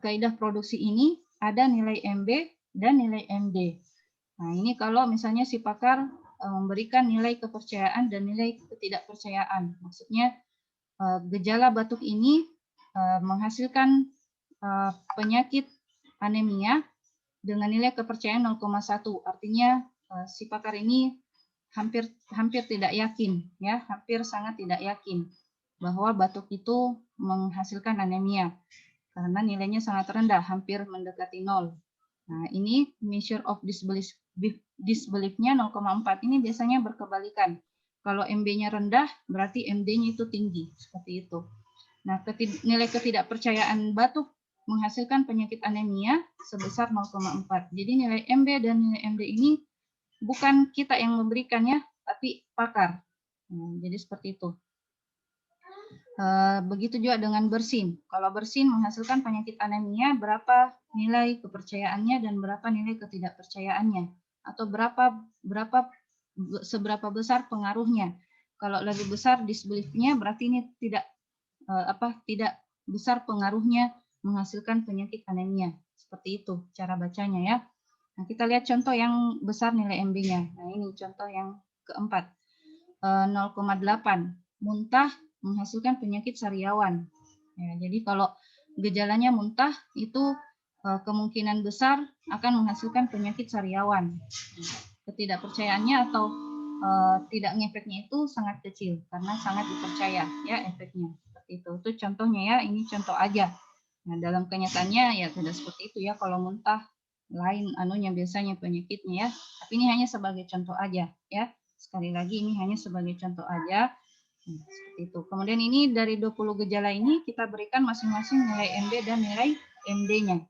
kaidah produksi ini ada nilai MB dan nilai MD. Nah, ini kalau misalnya si pakar memberikan nilai kepercayaan dan nilai ketidakpercayaan. Maksudnya gejala batuk ini menghasilkan penyakit anemia dengan nilai kepercayaan 0,1. Artinya si pakar ini hampir tidak yakin, ya, hampir sangat tidak yakin bahwa batuk itu menghasilkan anemia karena nilainya sangat rendah, hampir mendekati 0. Nah, ini measure of disbelief-nya 0,4 ini biasanya berkebalikan. Kalau MB-nya rendah, berarti MD-nya itu tinggi, seperti itu. Nah, nilai ketidakpercayaan batuk menghasilkan penyakit anemia sebesar 0,4. Jadi nilai MB dan nilai MD ini bukan kita yang memberikannya, tapi pakar. Jadi seperti itu. Begitu juga dengan bersin. Kalau bersin menghasilkan penyakit anemia, berapa nilai kepercayaannya dan berapa nilai ketidakpercayaannya, atau seberapa besar pengaruhnya. Kalau lebih besar disbelief-nya, berarti ini tidak besar pengaruhnya menghasilkan penyakit anemia. Seperti itu cara bacanya, ya. Nah, kita lihat contoh yang besar nilai MB-nya. Nah, ini contoh yang keempat. 0,8. Muntah menghasilkan penyakit sariawan. Ya, jadi kalau gejalanya muntah itu kemungkinan besar akan menghasilkan penyakit sariawan. Ketidakpercayaannya atau tidak ngefeknya itu sangat kecil karena sangat dipercaya, ya, efeknya. Seperti itu. Itu contohnya, ya. Ini contoh aja. Nah, dalam kenyataannya ya tidak seperti itu, ya. Kalau muntah lain anunya biasanya penyakitnya, ya. Tapi ini hanya sebagai contoh aja, ya. Sekali lagi ini hanya sebagai contoh aja. Nah, seperti itu. Kemudian ini dari 20 gejala ini kita berikan masing-masing nilai MB dan nilai MD-nya.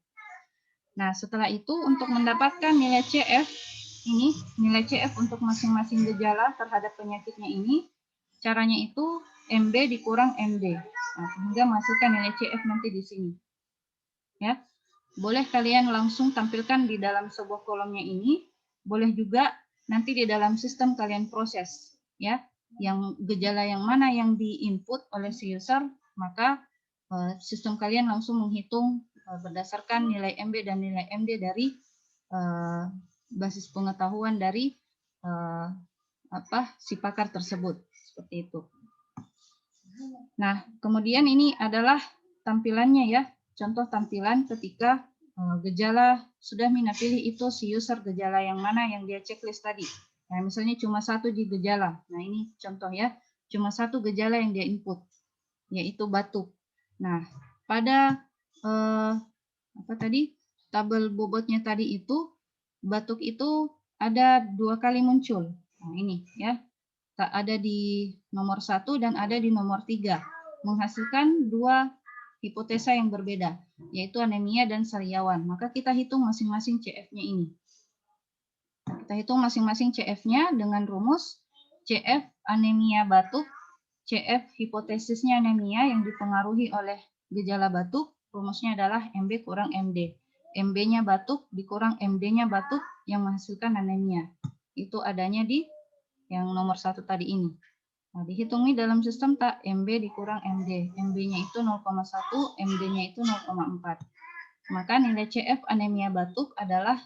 Nah, setelah itu untuk mendapatkan nilai CF ini, nilai CF untuk masing-masing gejala terhadap penyakitnya ini, caranya itu MB dikurang MD. Nah, sehingga menghasilkan nilai CF nanti di sini. Ya. Boleh kalian langsung tampilkan di dalam sebuah kolomnya ini, boleh juga nanti di dalam sistem kalian proses, ya. Yang gejala yang mana yang di-input oleh si user, maka sistem kalian langsung menghitung berdasarkan nilai MB dan nilai MD dari basis pengetahuan dari si pakar tersebut, seperti itu. Nah, kemudian ini adalah tampilannya, ya. Contoh tampilan ketika gejala sudah Mina pilih itu si user gejala yang mana yang dia checklist tadi. Nah, misalnya cuma satu di gejala. Nah, ini contoh, ya. Cuma satu gejala yang dia input, yaitu batuk. Nah, pada tabel bobotnya tadi itu, batuk itu ada 2 kali muncul. Nah, ini, ya. Ada di nomor 1 dan ada di nomor 3. Menghasilkan 2 hipotesa yang berbeda, yaitu anemia dan sariawan. Maka kita hitung masing-masing CF-nya ini. Kita hitung masing-masing CF-nya dengan rumus CF anemia batuk, CF hipotesisnya anemia yang dipengaruhi oleh gejala batuk, rumusnya adalah MB kurang MD. MB-nya batuk dikurang MD-nya batuk yang menghasilkan anemia. Itu adanya di yang nomor 1 tadi ini. Nah, dihitung nih dalam sistem tak MB dikurang MD. MB-nya itu 0,1, MD-nya itu 0,4. maka nilai CF anemia batuk adalah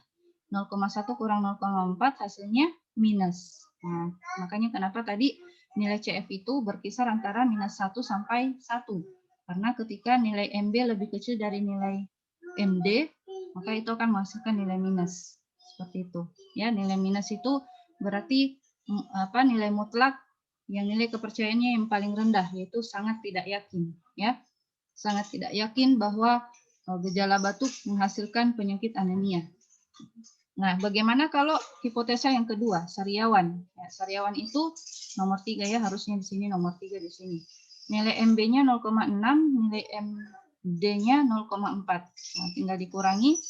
0,1 kurang 0,4 hasilnya minus. Nah, makanya kenapa tadi nilai CF itu berkisar antara minus 1 sampai 1. Karena ketika nilai MB lebih kecil dari nilai MD, maka itu akan menghasilkan nilai minus. Seperti itu. Ya, nilai minus itu berarti nilai mutlak yang nilai kepercayaannya yang paling rendah, yaitu sangat tidak yakin. Ya, sangat tidak yakin bahwa gejala batuk menghasilkan penyakit anemia. Nah, bagaimana kalau hipotesa yang kedua, sariawan? Ya, sariawan itu nomor 3 ya, harusnya di sini nomor 3 di sini. Nilai MB-nya 0,6, nilai MD-nya 0,4. Nah, tinggal dikurangi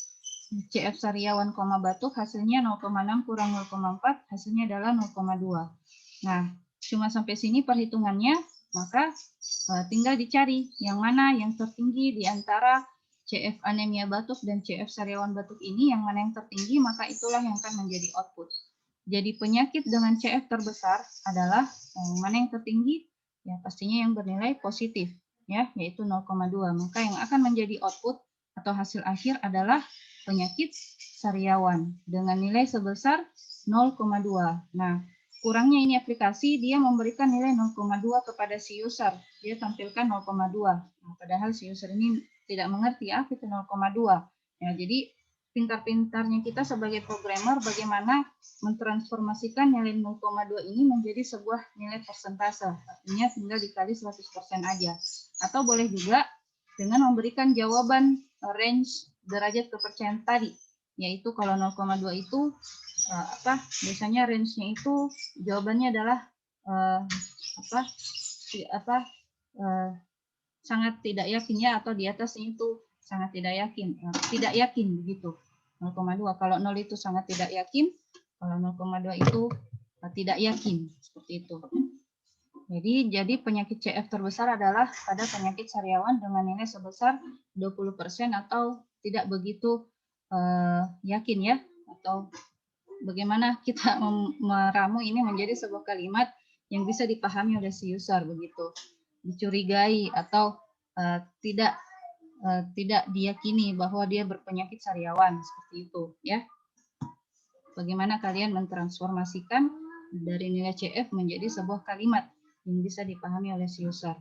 CF sariawan, batuk, hasilnya 0,6 kurang 0,4, hasilnya adalah 0,2. Nah, cuma sampai sini perhitungannya, maka tinggal dicari yang mana yang tertinggi di antara CF anemia batuk dan CF sariawan batuk ini, yang mana yang tertinggi, maka itulah yang akan menjadi output. Jadi penyakit dengan CF terbesar adalah yang mana yang tertinggi? Ya pastinya yang bernilai positif, ya, yaitu 0,2. Maka yang akan menjadi output atau hasil akhir adalah penyakit sariawan dengan nilai sebesar 0,2. Nah, kurangnya ini aplikasi, dia memberikan nilai 0,2 kepada si user. Dia tampilkan 0,2. Nah, padahal si user ini tidak mengerti apa itu 0,2. Ya, jadi pintar-pintarnya kita sebagai programmer bagaimana mentransformasikan nilai 0,2 ini menjadi sebuah nilai persentase. Artinya tinggal dikali 100% aja. Atau boleh juga dengan memberikan jawaban range derajat kepercayaan tadi, yaitu kalau 0,2 itu biasanya range-nya itu jawabannya adalah sangat tidak yakin ya, atau di atasnya itu sangat tidak yakin begitu. 0,2 kalau 0 itu sangat tidak yakin, kalau 0,2 itu tidak yakin, seperti itu. Jadi penyakit CF terbesar adalah pada penyakit sariawan dengan nilai sebesar 20% atau tidak begitu yakin ya, atau bagaimana kita meramu ini menjadi sebuah kalimat yang bisa dipahami oleh si user begitu. Dicurigai atau tidak diyakini bahwa dia berpenyakit sariawan, seperti itu ya. Bagaimana kalian mentransformasikan dari nilai CF menjadi sebuah kalimat yang bisa dipahami oleh si user.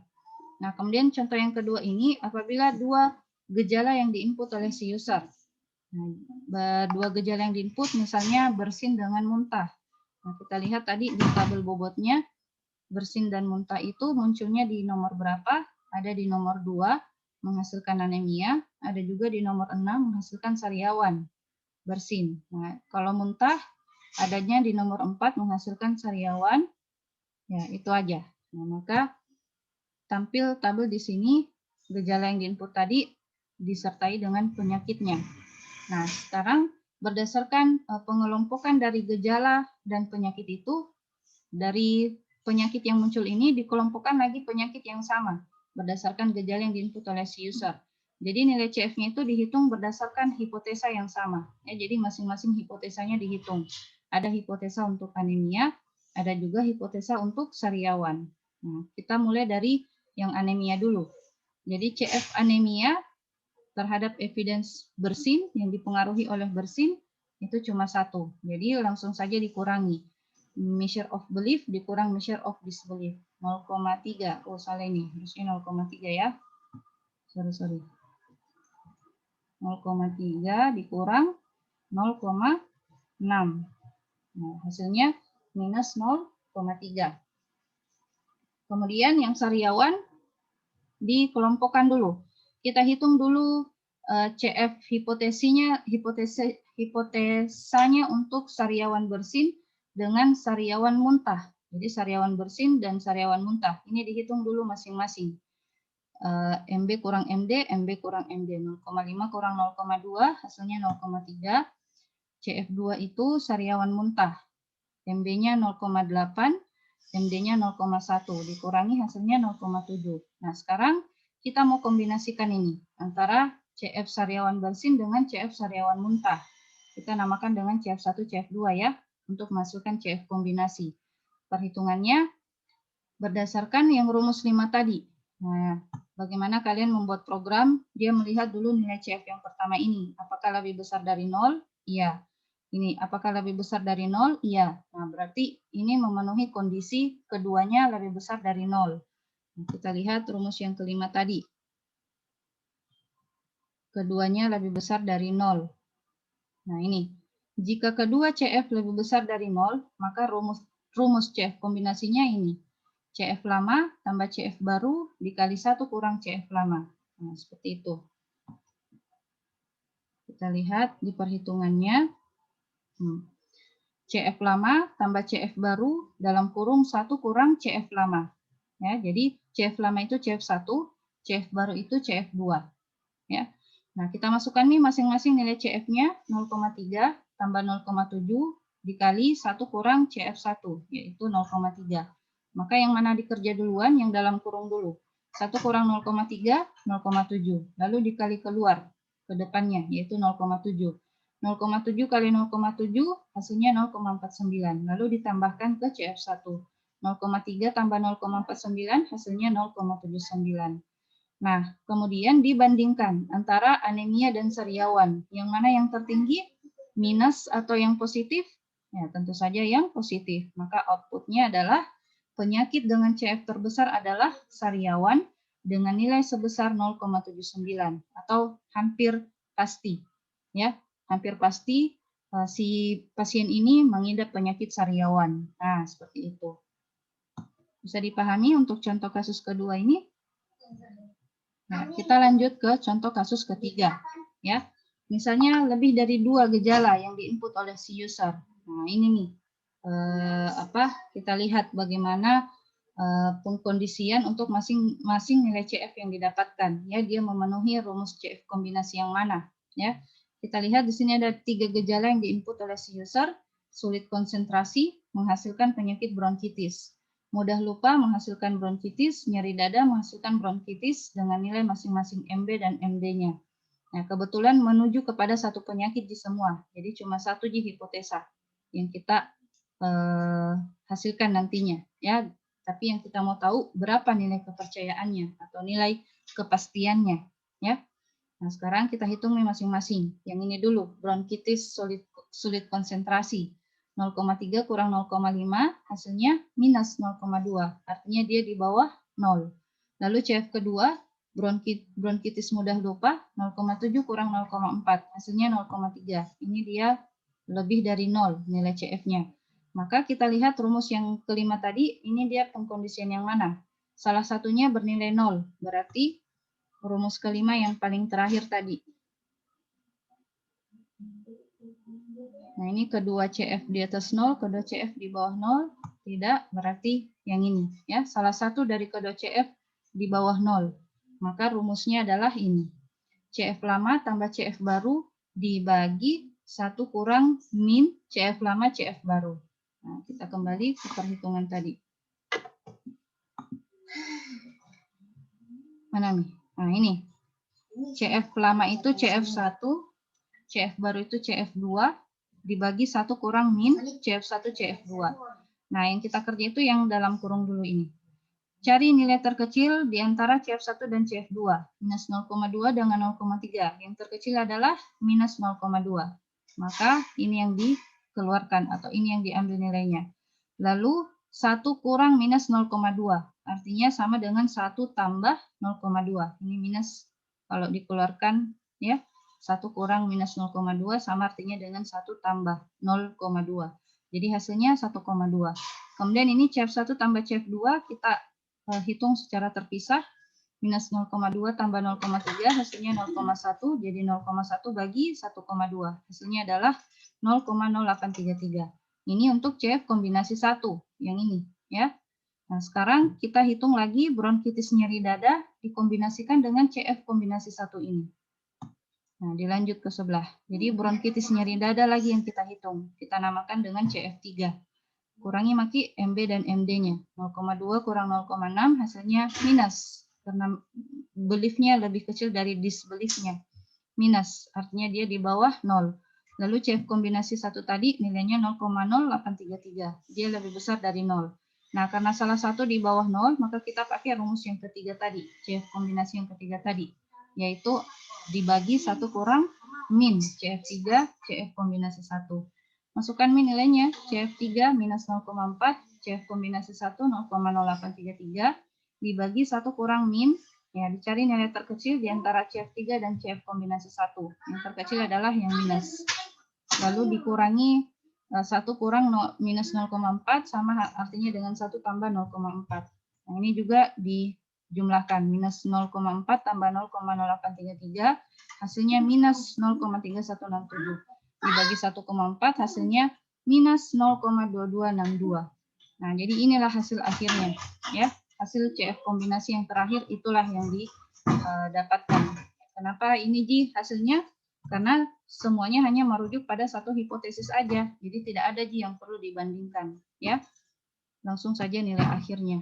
Nah, kemudian contoh yang kedua ini apabila dua gejala yang diinput oleh si user. Nah, dua gejala yang diinput misalnya bersin dengan muntah. Nah, kita lihat tadi di tabel bobotnya, bersin dan muntah itu munculnya di nomor berapa? Ada di nomor 2 menghasilkan anemia, ada juga di nomor 6 menghasilkan sariawan bersin. Nah, kalau muntah adanya di nomor 4 menghasilkan sariawan, ya itu aja. Nah, maka tampil tabel di sini gejala yang diinput tadi disertai dengan penyakitnya. Nah, sekarang berdasarkan pengelompokan dari gejala dan penyakit itu, dari penyakit yang muncul ini dikelompokkan lagi penyakit yang sama berdasarkan gejala yang diinput oleh si user. Jadi nilai CF-nya itu dihitung berdasarkan hipotesa yang sama. Ya, jadi masing-masing hipotesanya dihitung. Ada hipotesa untuk anemia, ada juga hipotesa untuk sariawan. Nah, kita mulai dari yang anemia dulu. Jadi CF anemia terhadap evidence bersin yang dipengaruhi oleh bersin itu cuma 1. Jadi langsung saja dikurangi. Measure of belief dikurang measure of disbelief. 0,3. Oh, salah ini. Harusnya 0,3 ya. Sorry. 0,3 dikurang 0,6. Nah, hasilnya minus 0,3. Kemudian yang sariawan dikelompokkan dulu. Kita hitung dulu CF hipotesanya untuk sariawan bersin dengan sariawan muntah. Jadi sariawan bersin dan sariawan muntah. Ini dihitung dulu masing-masing. MB kurang MD, MB kurang MD. 0,5 kurang 0,2, hasilnya 0,3. CF2 itu sariawan muntah. MB-nya 0,8, MD-nya 0,1. Dikurangi hasilnya 0,7. Nah, sekarang kita mau kombinasikan ini antara CF sariawan bersin dengan CF sariawan muntah. Kita namakan dengan CF1, CF2 ya, untuk masukkan CF kombinasi. Perhitungannya berdasarkan yang rumus 5 tadi. Nah, bagaimana kalian membuat program, dia melihat dulu nilai CF yang pertama ini. Apakah lebih besar dari 0? Iya. Ini, apakah lebih besar dari 0? Iya. Nah, berarti ini memenuhi kondisi keduanya lebih besar dari 0. Nah, kita lihat rumus yang kelima tadi. Keduanya lebih besar dari 0. Nah, ini. Jika kedua CF lebih besar dari 0, maka rumus CF kombinasinya ini. CF lama tambah CF baru dikali 1 kurang CF lama. Nah, seperti itu. Kita lihat di perhitungannya. CF lama tambah CF baru dalam kurung 1 kurang CF lama. Ya, jadi CF lama itu CF1, CF baru itu CF2. Ya. Nah, kita masukkan nih masing-masing nilai CF-nya 0,3 tambah 0,7 dikali 1 kurang CF1, yaitu 0,3. Maka yang mana dikerja duluan? Yang dalam kurung dulu. 1 kurang 0,3, 0,7. Lalu dikali keluar ke depannya, yaitu 0,7. 0,7 kali 0,7 hasilnya 0,49. Lalu ditambahkan ke CF1. 0,3 tambah 0,49 hasilnya 0,79. Nah, kemudian dibandingkan antara anemia dan sariawan. Yang mana yang tertinggi? Minus atau yang positif? Ya, tentu saja yang positif. Maka outputnya adalah penyakit dengan CF terbesar adalah sariawan dengan nilai sebesar 0,79 atau hampir pasti. Ya, hampir pasti si pasien ini mengidap penyakit sariawan. Nah, seperti itu. Bisa dipahami untuk contoh kasus kedua ini? Nah, kita lanjut ke contoh kasus ketiga, ya. Misalnya lebih dari 2 gejala yang diinput oleh si user. Nah, ini nih, kita lihat bagaimana pengkondisian untuk masing-masing nilai CF yang didapatkan. Ya, dia memenuhi rumus CF kombinasi yang mana? Ya, kita lihat di sini ada 3 gejala yang diinput oleh si user. Sulit konsentrasi, menghasilkan penyakit bronkitis. Mudah lupa menghasilkan bronkitis, nyeri dada menghasilkan bronkitis dengan nilai masing-masing MB dan MD-nya. Nah, kebetulan menuju kepada satu penyakit di semua. Jadi cuma satu hipotesa yang kita hasilkan nantinya, ya. Tapi yang kita mau tahu berapa nilai kepercayaannya atau nilai kepastiannya, ya. Nah, sekarang kita hitung nih masing-masing. Yang ini dulu, bronkitis sulit konsentrasi. 0,3 kurang 0,5 hasilnya minus 0,2. Artinya dia di bawah 0. Lalu CF kedua, bronkitis mudah lupa, 0,7 kurang 0,4. Hasilnya 0,3. Ini dia lebih dari 0 nilai CF-nya. Maka kita lihat rumus yang kelima tadi, ini dia pengkondisian yang mana? Salah satunya bernilai 0. Berarti rumus kelima yang paling terakhir tadi. Nah, ini kedua CF di atas 0, kedua CF di bawah 0. Tidak, berarti yang ini. Ya, salah satu dari kedua CF di bawah 0. Maka rumusnya adalah ini. CF lama tambah CF baru dibagi 1 kurang min CF lama CF baru. Nah, kita kembali ke perhitungan tadi. Mana nih? Nah, ini. CF lama itu CF1, CF baru itu CF2, dibagi 1 kurang min CF1 CF2. Nah, yang kita kerja itu yang dalam kurung dulu ini. Cari nilai terkecil di antara CF1 dan CF2. Minus 0,2 dengan 0,3. Yang terkecil adalah minus 0,2. Maka ini yang dikeluarkan atau ini yang diambil nilainya. Lalu 1 kurang minus 0,2. Artinya sama dengan 1 tambah 0,2. Ini minus kalau dikeluarkan, ya. 1 kurang minus 0,2 sama artinya dengan 1 tambah 0,2. Jadi hasilnya 1,2. Kemudian ini CF1 tambah CF2 kita hitung secara terpisah. Minus 0,2 tambah 0,3 hasilnya 0,1. Jadi 0,1 bagi 1,2. Hasilnya adalah 0,0833. Ini untuk CF kombinasi 1. Yang ini, ya. Nah, sekarang kita hitung lagi bronkitis nyeri dada dikombinasikan dengan CF kombinasi 1 ini. Nah, dilanjut ke sebelah. Jadi bronkitis nyeri dada lagi yang kita hitung. Kita namakan dengan CF3. Kurangi maki MB dan MD-nya. 0,2 kurang 0,6 hasilnya minus. Karena beliefnya lebih kecil dari disbeliefnya. Minus, artinya dia di bawah 0. Lalu CF kombinasi 1 tadi nilainya 0,0833. Dia lebih besar dari 0. Nah, karena salah satu di bawah 0, maka kita pakai rumus yang ketiga tadi, CF kombinasi yang ketiga tadi, yaitu dibagi 1 kurang min CF3, CF kombinasi 1. Masukkan min nilainya, CF3 minus 0,4, CF kombinasi 1 0,0833, dibagi 1 kurang min, ya dicari nilai terkecil di antara CF3 dan CF kombinasi 1. Yang terkecil adalah yang minus. Lalu dikurangi 1 kurang minus 0,4 sama artinya dengan 1 tambah 0,4. Nah, ini juga dijumlahkan. Minus 0,4 tambah 0,0833 hasilnya minus 0,3167. Dibagi 1,4 hasilnya minus 0,2262. Nah, jadi inilah hasil akhirnya. Ya, hasil CF kombinasi yang terakhir itulah yang didapatkan. Kenapa ini Ji hasilnya? Karena semuanya hanya merujuk pada satu hipotesis aja, jadi tidak ada Ji yang perlu dibandingkan, ya. Langsung saja nilai akhirnya.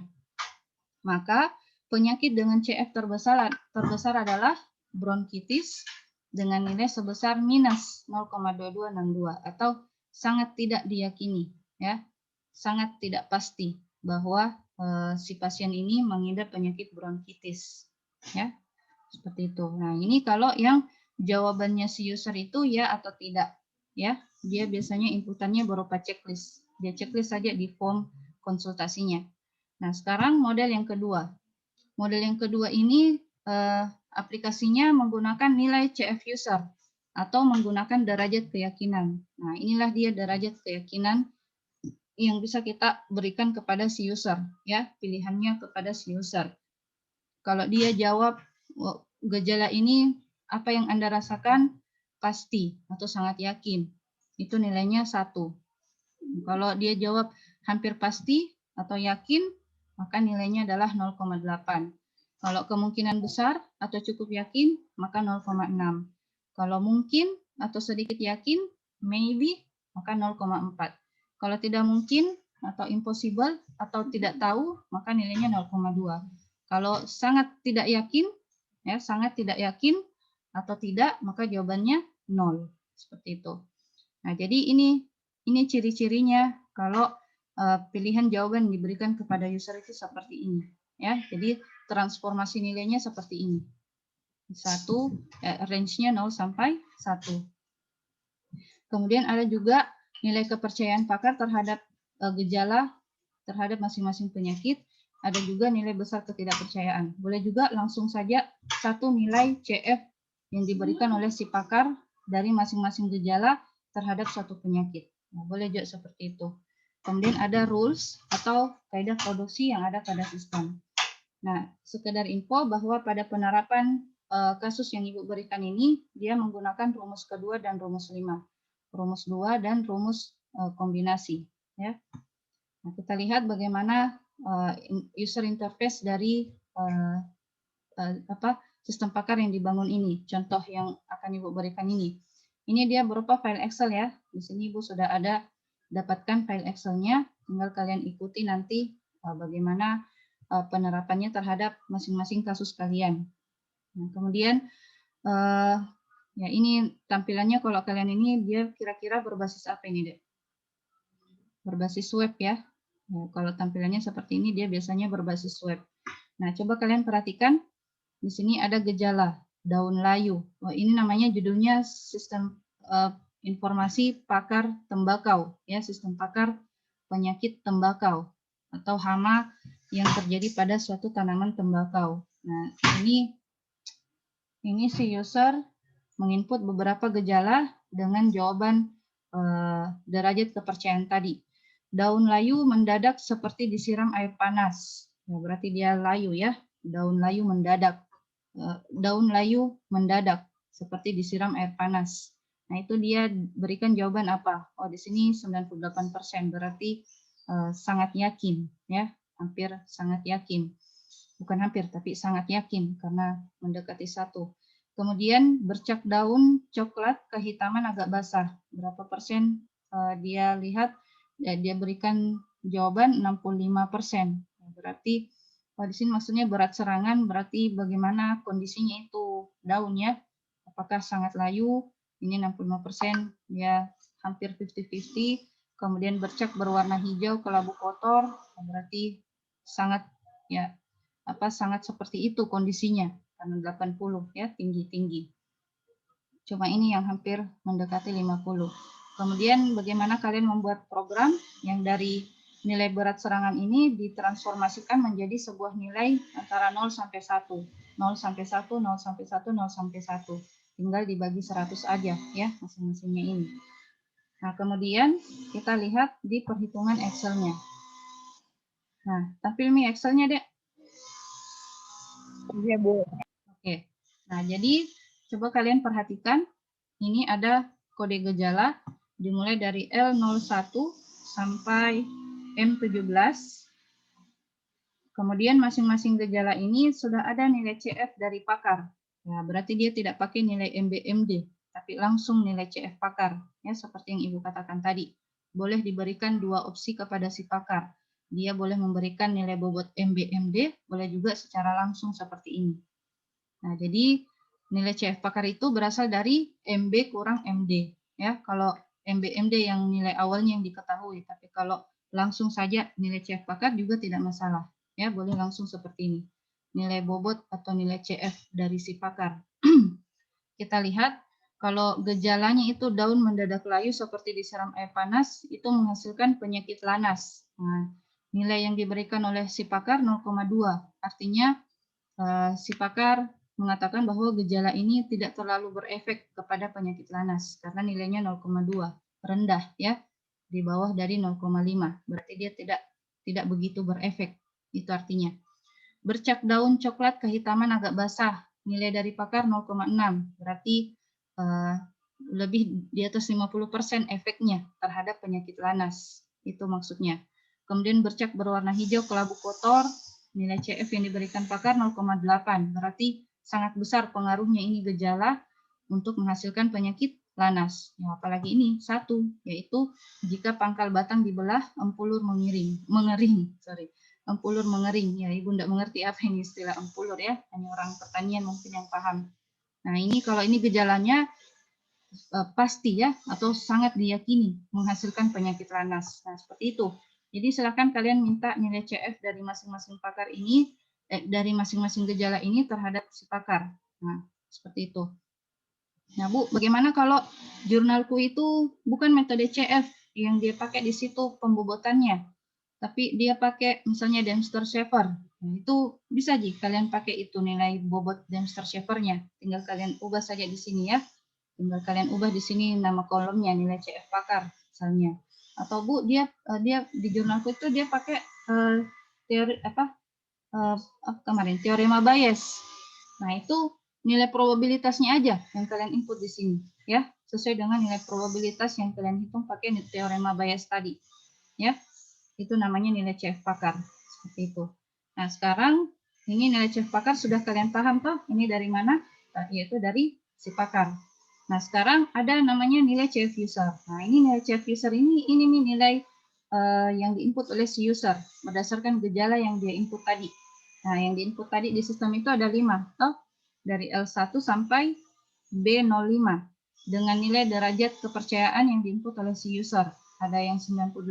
Maka penyakit dengan CF terbesar adalah bronkitis dengan nilai sebesar minus 0,2262 atau sangat tidak diyakini, ya, sangat tidak pasti bahwa si pasien ini mengidap penyakit bronkitis, ya, seperti itu. Nah, ini kalau yang jawabannya si user itu ya atau tidak, ya. Dia biasanya inputannya berupa checklist. Dia checklist saja di form konsultasinya. Nah, sekarang model yang kedua. Model yang kedua ini aplikasinya menggunakan nilai CF user atau menggunakan derajat keyakinan. Nah, inilah dia derajat keyakinan yang bisa kita berikan kepada si user, ya, pilihannya kepada si user. Kalau dia jawab gejala ini apa yang Anda rasakan pasti atau sangat yakin, itu nilainya 1. Kalau dia jawab hampir pasti atau yakin, maka nilainya adalah 0,8. Kalau kemungkinan besar atau cukup yakin, maka 0,6. Kalau mungkin atau sedikit yakin, maybe, maka 0,4. Kalau tidak mungkin atau impossible atau tidak tahu, maka nilainya 0,2. Kalau sangat tidak yakin, ya, sangat tidak yakin atau tidak, maka jawabannya 0. Seperti itu. Nah, jadi ini ciri-cirinya kalau pilihan jawaban diberikan kepada user itu seperti ini, ya. Jadi transformasi nilainya seperti ini. 1, range-nya 0 sampai 1. Kemudian ada juga nilai kepercayaan pakar terhadap gejala terhadap masing-masing penyakit. Ada juga nilai besar ketidakpercayaan. Boleh juga langsung saja satu nilai CF yang diberikan oleh si pakar dari masing-masing gejala terhadap suatu penyakit. Nah, boleh juga seperti itu. Kemudian ada rules atau kaidah produksi yang ada pada sistem. Nah, sekedar info bahwa pada penerapan kasus yang Ibu berikan ini, dia menggunakan rumus kedua dan rumus 5. Rumus 2 dan rumus kombinasi. Ya. Nah, kita lihat bagaimana user interface dari sistem pakar yang dibangun ini. Contoh yang akan Ibu berikan ini. Ini dia berupa file Excel ya. Di sini Ibu sudah ada dapatkan file Excel-nya. Tinggal kalian ikuti nanti bagaimana penerapannya terhadap masing-masing kasus kalian. Nah, kemudian ya ini tampilannya kalau kalian ini dia kira-kira berbasis apa ini, Dek? Berbasis web ya. Nah, kalau tampilannya seperti ini dia biasanya berbasis web. Nah, coba kalian perhatikan di sini ada gejala daun layu. Oh, ini namanya judulnya sistem informasi pakar tembakau ya, sistem pakar penyakit tembakau atau hama yang terjadi pada suatu tanaman tembakau. Nah, ini si user menginput beberapa gejala dengan jawaban derajat kepercayaan tadi. Daun layu mendadak seperti disiram air panas. Ya, berarti dia layu ya. Daun layu mendadak. Daun layu mendadak seperti disiram air panas. Nah, itu dia berikan jawaban apa? Oh, di sini 98%, berarti sangat yakin ya, hampir sangat yakin. Bukan hampir tapi sangat yakin karena mendekati 1. Kemudian bercak daun coklat kehitaman agak basah. Berapa persen dia lihat? Ya, dia berikan jawaban 65%. Berarti di sini maksudnya berat serangan, berarti bagaimana kondisinya itu daunnya, apakah sangat layu, ini 65%, ya hampir 50-50, kemudian bercak berwarna hijau kelabu kotor, berarti sangat ya sangat seperti itu kondisinya karena 80 ya tinggi-tinggi. Cuma ini yang hampir mendekati 50. Kemudian bagaimana kalian membuat program yang dari nilai berat serangan ini ditransformasikan menjadi sebuah nilai antara 0 sampai 1. 0 sampai 1, 0 sampai 1, 0 sampai 1. Tinggal dibagi 100 aja ya masing-masingnya ini. Nah, kemudian kita lihat di perhitungan Excel-nya. Nah, tampil nih Excel-nya, Dek. Iya, Bu. Oke. Nah, jadi coba kalian perhatikan. Ini ada kode gejala dimulai dari L01 sampai M17. Kemudian masing-masing gejala ini sudah ada nilai CF dari pakar. Nah, berarti dia tidak pakai nilai MBMD, tapi langsung nilai CF pakar. Ya, seperti yang Ibu katakan tadi. Boleh diberikan dua opsi kepada si pakar. Dia boleh memberikan nilai bobot MBMD, boleh juga secara langsung seperti ini. Nah, jadi nilai CF pakar itu berasal dari MB kurang MD. Ya, kalau MBMD yang nilai awalnya yang diketahui, tapi kalau langsung saja nilai CF pakar juga tidak masalah. Ya, boleh langsung seperti ini. Nilai bobot atau nilai CF dari si pakar. Kita lihat kalau gejalanya itu daun mendadak layu seperti disiram air panas, itu menghasilkan penyakit lanas. Nah, nilai yang diberikan oleh si pakar 0,2. Artinya si pakar mengatakan bahwa gejala ini tidak terlalu berefek kepada penyakit lanas karena nilainya 0,2, rendah ya, di bawah dari 0,5. Berarti dia tidak begitu berefek. Itu artinya. Bercak daun coklat kehitaman agak basah, nilai dari pakar 0,6. Berarti lebih di atas 50% efeknya terhadap penyakit lanas. Itu maksudnya. Kemudian bercak berwarna hijau kelabu kotor, nilai CF yang diberikan pakar 0,8. Berarti sangat besar pengaruhnya ini gejala untuk menghasilkan penyakit lanas. Ya, apalagi ini satu, yaitu jika pangkal batang dibelah, empulur mengering. Empulur mengering. Ya, Ibu tidak mengerti apa ini istilah empulur ya. Hanya orang pertanian mungkin yang paham. Nah, ini kalau ini gejalanya pasti ya atau sangat diyakini menghasilkan penyakit lanas. Nah, seperti itu. Jadi silakan kalian minta nilai CF dari masing-masing pakar ini, dari masing-masing gejala ini terhadap si pakar. Nah, seperti itu. Nah, Bu, bagaimana kalau jurnalku itu bukan metode CF yang dia pakai di situ pembobotannya, tapi dia pakai misalnya Dempster-Shaver. Nah, itu bisa kalian pakai itu nilai bobot Dempster-Shaver-nya. Tinggal kalian ubah saja di sini ya. Tinggal kalian ubah di sini nama kolomnya nilai CF pakar misalnya. Atau Bu, dia di jurnalku itu dia pakai teori kemarin teorema Bayes. Nah, itu nilai probabilitasnya aja yang kalian input di sini ya, sesuai dengan nilai probabilitas yang kalian hitung pakai teorema Bayes tadi. Ya. Itu namanya nilai CF pakar. Seperti itu. Nah, sekarang ini nilai CF pakar sudah kalian paham toh? Ini dari mana? Yaitu dari si pakar. Nah, sekarang ada namanya nilai CF user. Nah, ini nilai CF user ini nih nilai yang diinput oleh si user berdasarkan gejala yang dia input tadi. Nah, yang diinput tadi di sistem itu ada 5, toh? Dari L1 sampai B05 dengan nilai derajat kepercayaan yang diinput oleh si user. Ada yang 98%.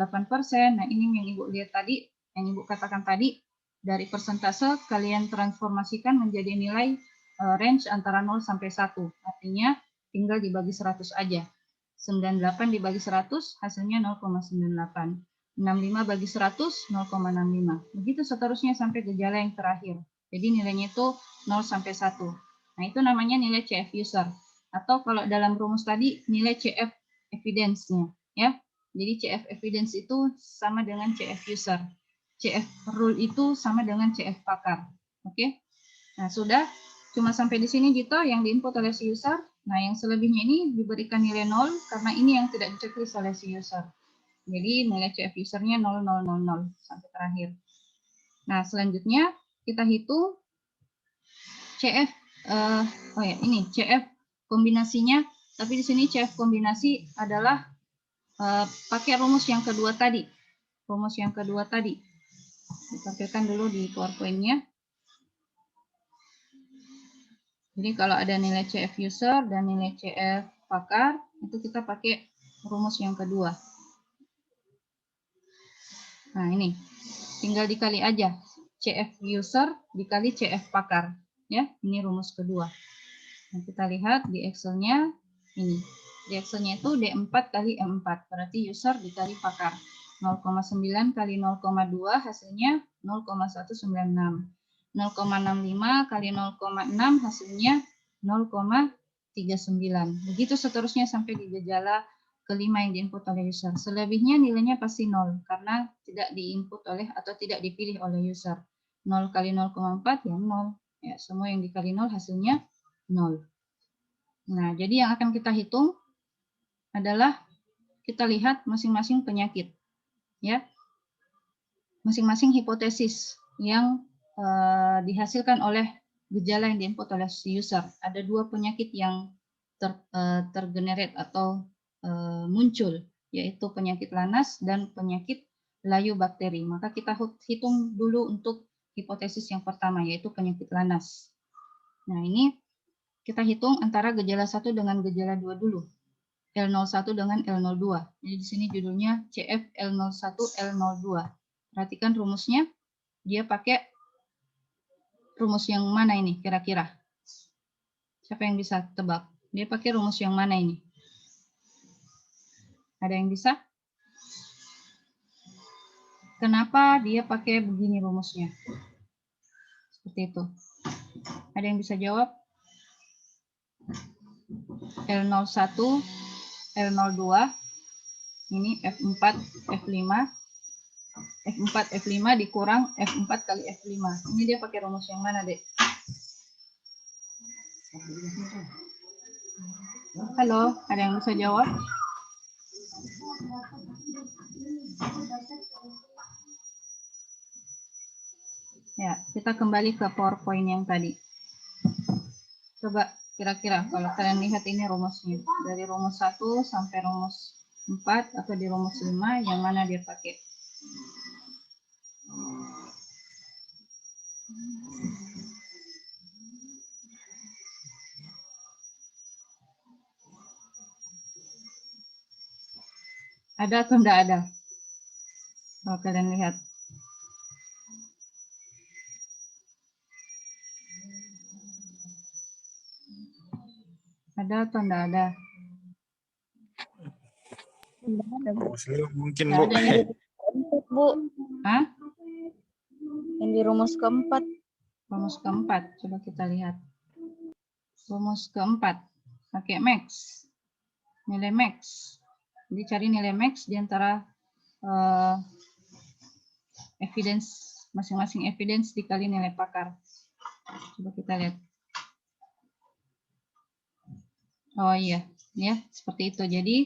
Nah, ini yang Ibu lihat tadi, yang Ibu katakan tadi, dari persentase kalian transformasikan menjadi nilai range antara 0 sampai 1. Artinya tinggal dibagi 100 aja. 98 dibagi 100 hasilnya 0,98. 65 bagi 100 0,65. Begitu seterusnya sampai gejala yang terakhir. Jadi nilainya itu 0 sampai 1. Nah, itu namanya nilai CF user. Atau kalau dalam rumus tadi nilai CF evidence-nya ya. Jadi CF evidence itu sama dengan CF user. CF rule itu sama dengan CF pakar. Oke. Nah, sudah cuma sampai di sini Jito yang diinput oleh si user. Nah, yang selebihnya ini diberikan nilai 0 karena ini yang tidak diceklis oleh si user. Jadi nilai CF usernya 0, 0, 0, 0 sampai terakhir. Nah, selanjutnya kita hitung CF, ini CF kombinasinya. Tapi di sini CF kombinasi adalah pakai rumus yang kedua tadi. Rumus yang kedua tadi. Ditampilkan dulu di PowerPoint-nya. Jadi kalau ada nilai CF user dan nilai CF pakar, itu kita pakai rumus yang kedua. Nah, ini tinggal dikali aja. CF user dikali CF pakar. Ya, ini rumus kedua. Nah, kita lihat di Excel-nya ini. Di Excel-nya itu D4 kali M4, berarti user dikali pakar. 0,9 kali 0,2 hasilnya 0,196. 0,65 kali 0,6 hasilnya 0,39. Begitu seterusnya sampai di gejala kelima yang diinput oleh user. Selebihnya nilainya pasti 0 karena tidak diinput oleh atau tidak dipilih oleh user. 0 kali 0,4 ya 0. Ya, semua yang dikali 0 hasilnya 0. Nah, jadi yang akan kita hitung adalah kita lihat masing-masing penyakit. Ya. Masing-masing hipotesis yang dihasilkan oleh gejala yang diinput oleh si user. Ada 2 penyakit yang tergenerate atau muncul, yaitu penyakit lanas dan penyakit layu bakteri. Maka kita hitung dulu untuk hipotesis yang pertama, yaitu penyakit lanas. Nah, ini kita hitung antara gejala 1 dengan gejala 2 dulu. L01 dengan L02. Jadi di sini judulnya CF L01 L02. Perhatikan rumusnya. Dia pakai rumus yang mana ini kira-kira? Siapa yang bisa tebak? Dia pakai rumus yang mana ini? Ada yang bisa? Kenapa dia pakai begini rumusnya? Seperti itu. Ada yang bisa jawab? L01, L02, ini F4, F5, F4, F5 dikurang F4 kali F5. Ini dia pakai rumus yang mana, Dek? Halo, ada yang bisa jawab? Ya, kita kembali ke PowerPoint yang tadi. Coba kira-kira kalau kalian lihat ini rumusnya. Dari rumus 1 sampai rumus 4 atau di rumus 5, yang mana dia pakai? Ada atau enggak ada? Kalau kalian lihat. Ada atau enggak ada? Muslim mungkin, Enggak Bu. ada ya? Bu, Hah? yang di rumus keempat. Rumus keempat, coba kita lihat. Rumus keempat, pakai max. Nilai max. Jadi cari nilai max di antara evidence, masing-masing evidence dikali nilai pakar. Coba kita lihat. Oh iya, ya seperti itu. Jadi,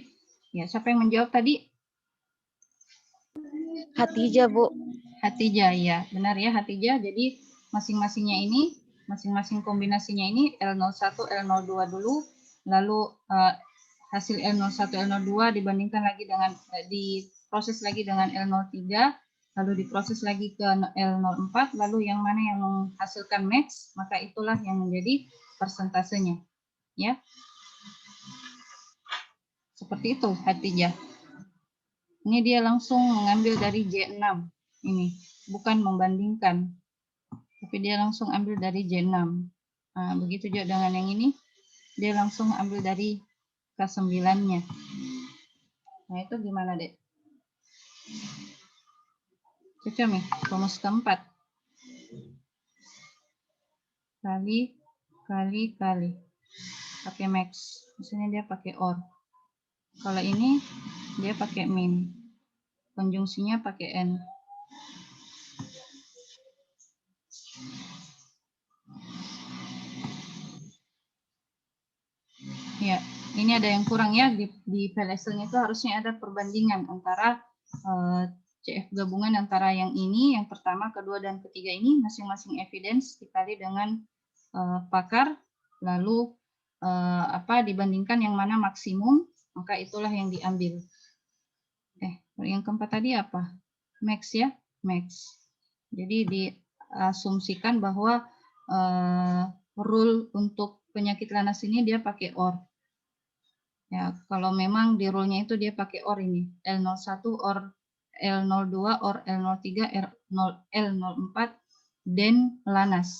ya siapa yang menjawab tadi? Hatijah, Bu. Hatijah, ya benar ya Hatijah. Jadi masing-masingnya ini, masing-masing kombinasinya ini L01, L02 dulu, lalu hasil L01, L02 dibandingkan lagi dengan diproses lagi dengan L03, lalu diproses lagi ke L04, lalu yang mana yang menghasilkan max, maka itulah yang menjadi persentasenya. Ya. Seperti itu Hatijah. Ini dia langsung mengambil dari J6 ini, bukan membandingkan, tapi dia langsung ambil dari J6. Nah, begitu juga dengan yang ini, dia langsung ambil dari K9-nya. Nah, itu gimana, Dek? Cocok nih, rumus keempat. Kali. Pakai max. Di sini dia pakai OR. Kalau ini, dia pakai min. Konjungsinya pakai N. Ya, ini ada yang kurang ya di file Excel-nya itu harusnya ada perbandingan antara CF gabungan antara yang ini, yang pertama, kedua, dan ketiga ini masing-masing evidence dikali dengan pakar, lalu dibandingkan yang mana maksimum, maka itulah yang diambil. Yang keempat tadi apa? Max ya, max. Jadi diasumsikan bahwa rule untuk penyakit lanas ini dia pakai OR. Ya, kalau memang di rule-nya itu dia pakai OR ini, L01 OR L02 or L03, L04, dan lanas.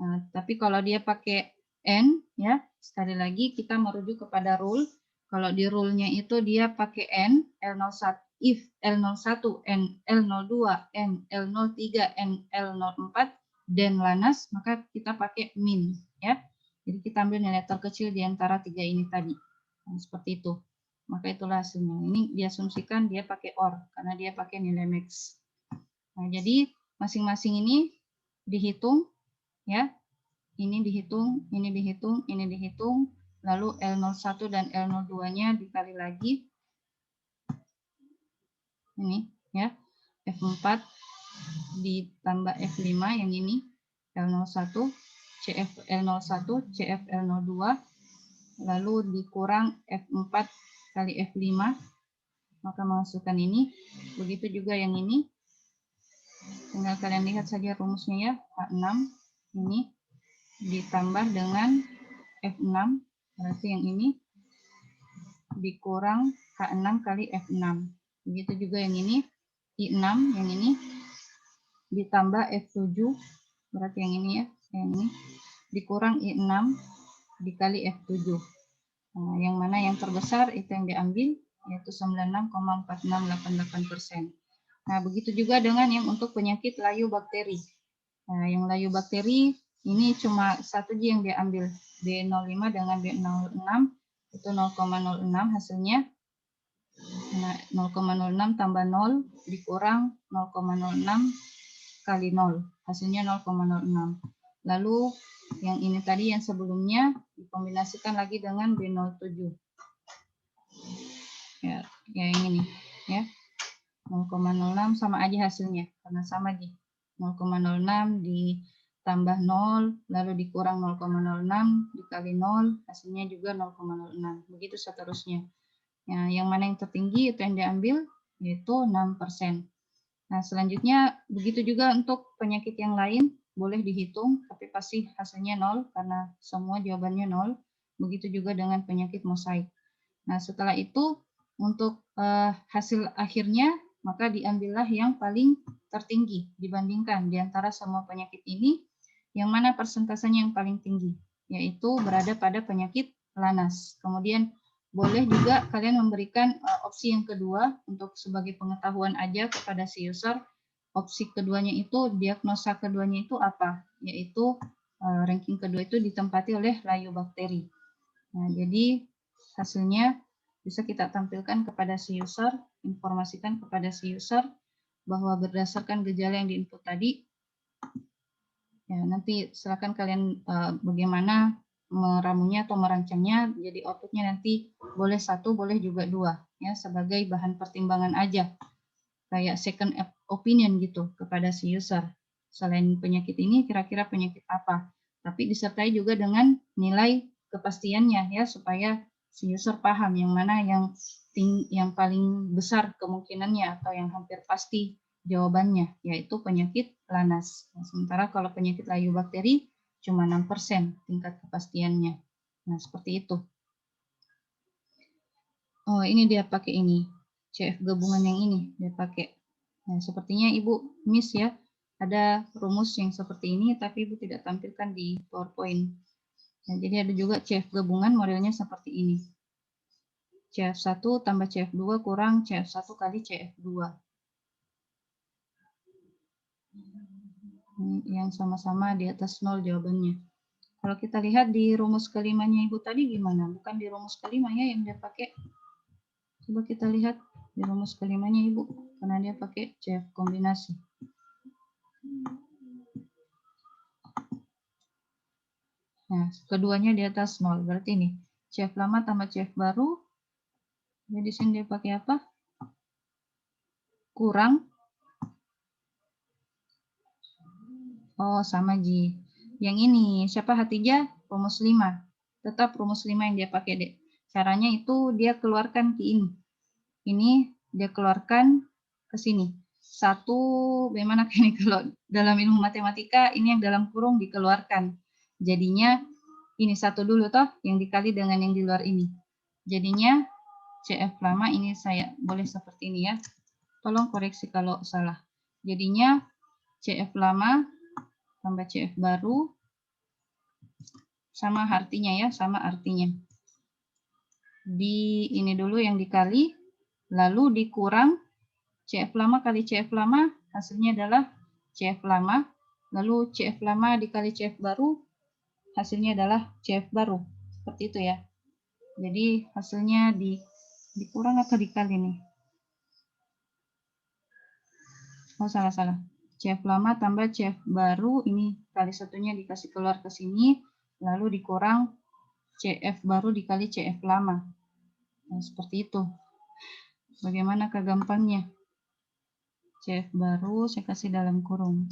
Nah, tapi kalau dia pakai N, ya sekali lagi kita merujuk kepada rule. Kalau di rule-nya itu dia pakai N, L01, if L01, N, L02, N, L03, N, L04, dan lanas, maka kita pakai min, ya. Jadi kita ambil nilai terkecil di antara tiga ini tadi. Nah, seperti itu. Maka itulah hasilnya. Ini diasumsikan dia pakai OR, karena dia pakai nilai max. Nah, jadi masing-masing ini dihitung, ya. Ini dihitung, ini dihitung, ini dihitung. Lalu L01 dan L02-nya dikali lagi. Ini, ya. F4 ditambah F5 yang ini. L01, CF L01, CF L02. Lalu dikurang F4 kali F5. Maka menghasilkan ini. Begitu juga yang ini. Tinggal kalian lihat saja rumusnya ya. H6 ini ditambah dengan F6. Berarti yang ini dikurang H6 kali F6. Begitu juga yang ini. I6 yang ini ditambah F7. Berarti yang ini ya. Yang ini dikurang I6 dikali F7. Nah, yang mana yang terbesar itu yang diambil, yaitu 96,4688%. Nah, begitu juga dengan yang untuk penyakit layu bakteri. Nah, yang layu bakteri ini cuma satu aja yang diambil, B05 dengan B06, itu 0,06 hasilnya. Nah, 0,06 tambah 0 dikurang 0,06 kali 0, hasilnya 0,06. Lalu yang ini tadi yang sebelumnya dikombinasikan lagi dengan B07. Ya, yang ini ya. 0,06 sama aja hasilnya karena sama di 0,06 ditambah 0 lalu dikurang 0,06 dikali 0 hasilnya juga 0,06. Begitu seterusnya. Ya, yang mana yang tertinggi itu yang diambil yaitu 6%. Nah, selanjutnya begitu juga untuk penyakit yang lain boleh dihitung, tapi pasti hasilnya 0 karena semua jawabannya 0. Begitu juga dengan penyakit mosaik. Nah, setelah itu untuk hasil akhirnya maka diambillah yang paling tertinggi dibandingkan di antara semua penyakit ini, yang mana persentasenya yang paling tinggi, yaitu berada pada penyakit lanas. Kemudian boleh juga kalian memberikan opsi yang kedua untuk sebagai pengetahuan aja kepada si user. Opsi keduanya itu, diagnosa keduanya itu apa? Yaitu ranking kedua itu ditempati oleh layu bakteri. Nah, jadi hasilnya bisa kita tampilkan kepada si user, informasikan kepada si user bahwa berdasarkan gejala yang diinput tadi, ya nanti silakan kalian bagaimana meramunya atau merancangnya, jadi outputnya nanti boleh satu, boleh juga dua, ya sebagai bahan pertimbangan aja, kayak second opinion gitu kepada si user. Selain penyakit ini, kira-kira penyakit apa? Tapi disertai juga dengan nilai kepastiannya ya, supaya si user paham yang mana yang paling besar kemungkinannya atau yang hampir pasti jawabannya, yaitu penyakit lanas. Nah, sementara kalau penyakit layu bakteri cuma 6% tingkat kepastiannya. Nah, seperti itu. Oh, ini dia pakai ini. CF gabungan yang ini dia pakai. Nah, sepertinya Ibu miss ya. Ada rumus yang seperti ini, tapi Ibu tidak tampilkan di PowerPoint. Nah, jadi ada juga CF gabungan modelnya seperti ini. CF1 tambah CF2 kurang CF1 kali CF2. Ini yang sama-sama di atas 0 jawabannya. Kalau kita lihat di rumus kelimanya Ibu tadi gimana? Bukan di rumus kelimanya yang dia pakai. Coba kita lihat di rumus kelimanya Ibu, karena dia pakai CF kombinasi. Nah, keduanya di atas 0. Berarti ini CF lama tambah CF baru. Jadi di sini dia pakai apa? Kurang. Oh, sama Ji. Yang ini, siapa Hatijah? Rumus 5. Tetap rumus 5 yang dia pakai, Dek. Caranya itu dia keluarkan ke ini. Ini dia keluarkan ke sini. Satu, bagaimana ini kalau dalam ilmu matematika, ini yang dalam kurung dikeluarkan. Jadinya ini satu dulu toh, yang dikali dengan yang di luar ini. Jadinya CF lama ini saya boleh seperti ini ya. Tolong koreksi kalau salah. Jadinya CF lama tambah CF baru sama artinya ya, sama artinya. Di ini dulu yang dikali, lalu dikurang CF lama kali CF lama, hasilnya adalah CF lama, lalu CF lama dikali CF baru, hasilnya adalah CF baru. Seperti itu ya. Jadi hasilnya dikurang atau dikali nih? Oh, salah. CF lama tambah CF baru, ini kali satunya dikasih keluar ke sini, lalu dikurang CF baru dikali CF lama. Nah, seperti itu. Bagaimana gampangnya? CF baru saya kasih dalam kurung.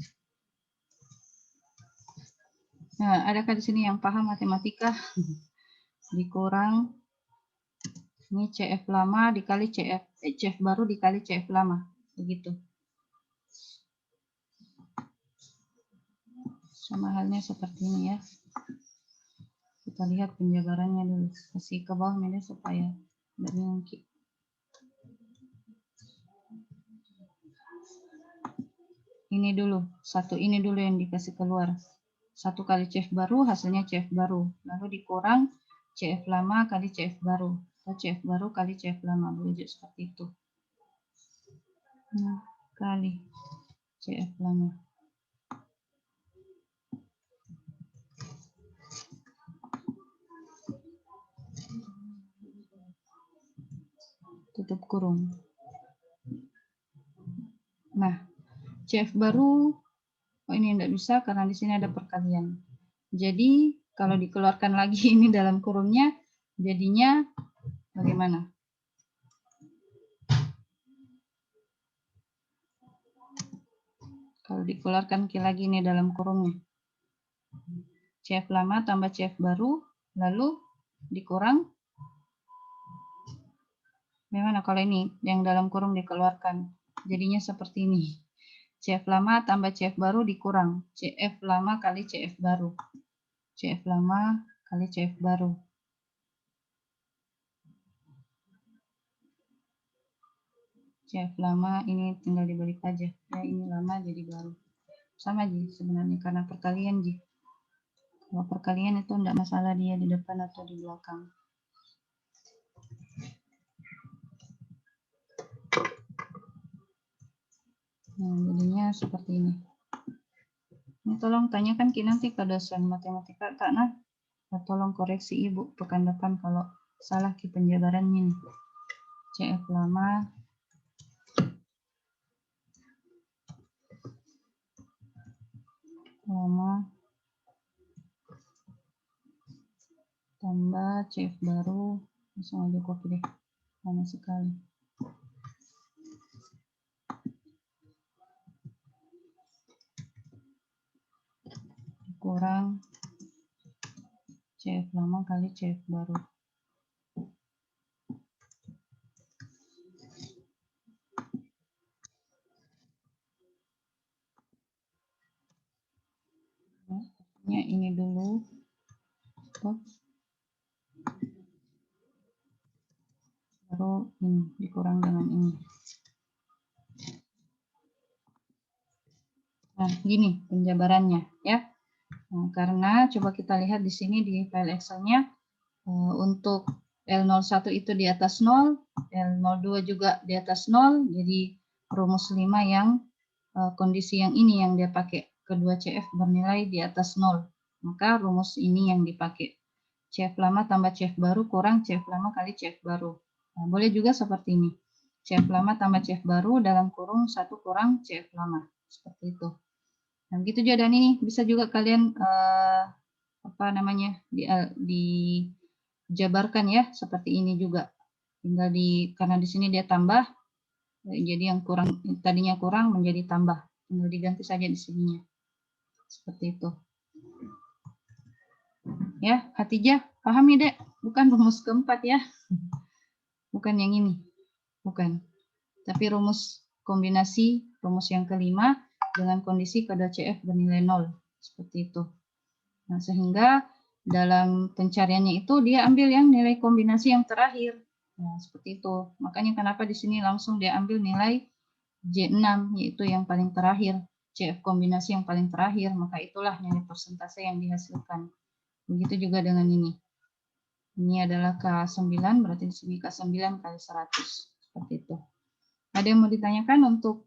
Nah, adakah di sini yang paham matematika? Dikurang ini CF lama dikali CF baru dikali CF lama. Begitu. Sama halnya seperti ini ya. Kita lihat penjabarannya dulu. Kasih ke bawah ini supaya tidak ngungkit. Ini dulu, satu ini dulu yang dikasih keluar. 1 kali CF baru hasilnya CF baru. Lalu dikurang CF lama kali CF baru. Atau CF baru kali CF lama. Boleh juga seperti itu. Nah, kali CF lama. Tutup kurung. Nah, CF baru, oh ini tidak bisa karena di sini ada perkalian. Jadi, kalau dikeluarkan lagi ini dalam kurungnya, jadinya bagaimana? Kalau dikeluarkan lagi ini dalam kurungnya. CF lama tambah CF baru, lalu dikurang. Bagaimana kalau ini yang dalam kurung dikeluarkan? Jadinya seperti ini. CF lama tambah CF baru dikurang. CF lama kali CF baru. CF lama kali CF baru. CF lama ini tinggal dibalik aja. Ya, ini lama jadi baru. Sama Ji sebenarnya karena perkalian Ji. Kalau perkalian itu tidak masalah dia di depan atau di belakang. Nah, jadinya seperti ini. Ini tolong tanyakan nanti ke dosen matematika Kak Nah. Tolong koreksi Ibu pekan depan kalau salah penjabarannya. CF lama tambah CF baru, langsung aja copy deh, lama sekali. Kurang CF lama kali CF baru. Ya, ini dulu. Baru ini dikurang dengan ini. Nah, gini penjabarannya ya. Nah, karena coba kita lihat di sini di file Excel-nya untuk L01 itu di atas 0, L02 juga di atas 0, jadi rumus 5 yang kondisi yang ini yang dia pakai. Kedua CF bernilai di atas 0. Maka rumus ini yang dipakai. CF lama tambah CF baru kurang CF lama kali CF baru. Nah, boleh juga seperti ini. CF lama tambah CF baru dalam kurung 1 kurang CF lama. Seperti itu. Nah, begitu juga dan ini bisa juga kalian dijabarkan ya seperti ini juga. Tinggal karena di sini dia tambah, jadi yang kurang tadinya kurang menjadi tambah. Tinggal diganti saja di sininya. Seperti itu. Ya, Hatijah, pahami Dek? Bukan rumus keempat ya. Bukan yang ini. Bukan. Tapi rumus kombinasi, rumus yang kelima dengan kondisi kedua CF bernilai 0. Seperti itu. Nah, sehingga dalam pencariannya itu dia ambil yang nilai kombinasi yang terakhir. Nah, seperti itu. Makanya kenapa di sini langsung dia ambil nilai J6 yaitu yang paling terakhir, CF kombinasi yang paling terakhir, maka itulah nilai persentase yang dihasilkan. Begitu juga dengan ini. Ini adalah K9, berarti di sini K9 kali 100. Seperti itu. Ada yang mau ditanyakan untuk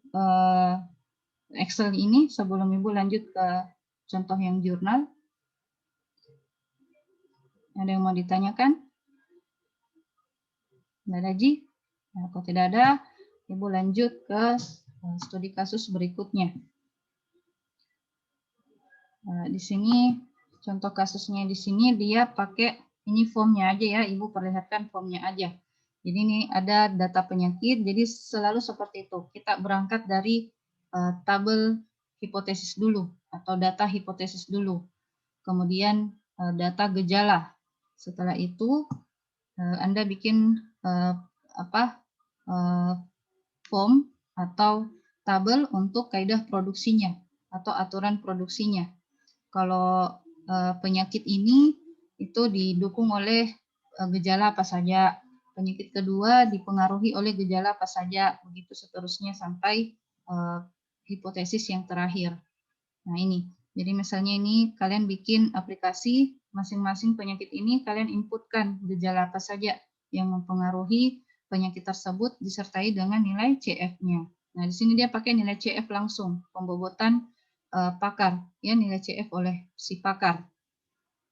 Excel ini sebelum Ibu lanjut ke contoh yang jurnal? Ada yang mau ditanyakan? Tidak ada, Ji? Nah, kalau tidak ada, Ibu lanjut ke studi kasus berikutnya. Nah, di sini contoh kasusnya di sini dia pakai ini formnya aja ya, Ibu perlihatkan formnya aja. Jadi ini ada data penyakit, jadi selalu seperti itu. Kita berangkat dari tabel hipotesis dulu atau data hipotesis dulu. Kemudian data gejala. Setelah itu Anda bikin form atau tabel untuk kaidah produksinya atau aturan produksinya. Kalau penyakit ini itu didukung oleh gejala apa saja, penyakit kedua dipengaruhi oleh gejala apa saja, begitu seterusnya sampai hipotesis yang terakhir. Nah ini, jadi misalnya ini kalian bikin aplikasi, masing-masing penyakit ini kalian inputkan gejala apa saja yang mempengaruhi penyakit tersebut disertai dengan nilai CF-nya. Nah di sini dia pakai nilai CF langsung, pembobotan pakar, ya nilai CF oleh si pakar.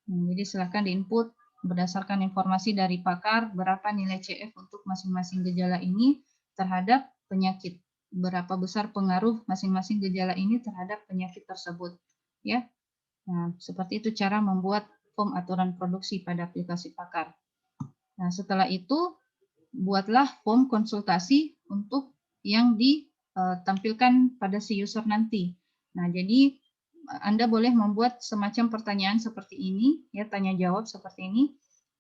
Nah, jadi silakan diinput berdasarkan informasi dari pakar berapa nilai CF untuk masing-masing gejala ini terhadap penyakit, berapa besar pengaruh masing-masing gejala ini terhadap penyakit tersebut, ya. Nah, seperti itu cara membuat form aturan produksi pada aplikasi pakar. Nah, setelah itu buatlah form konsultasi untuk yang ditampilkan pada si user nanti. Nah, jadi Anda boleh membuat semacam pertanyaan seperti ini, ya tanya jawab seperti ini.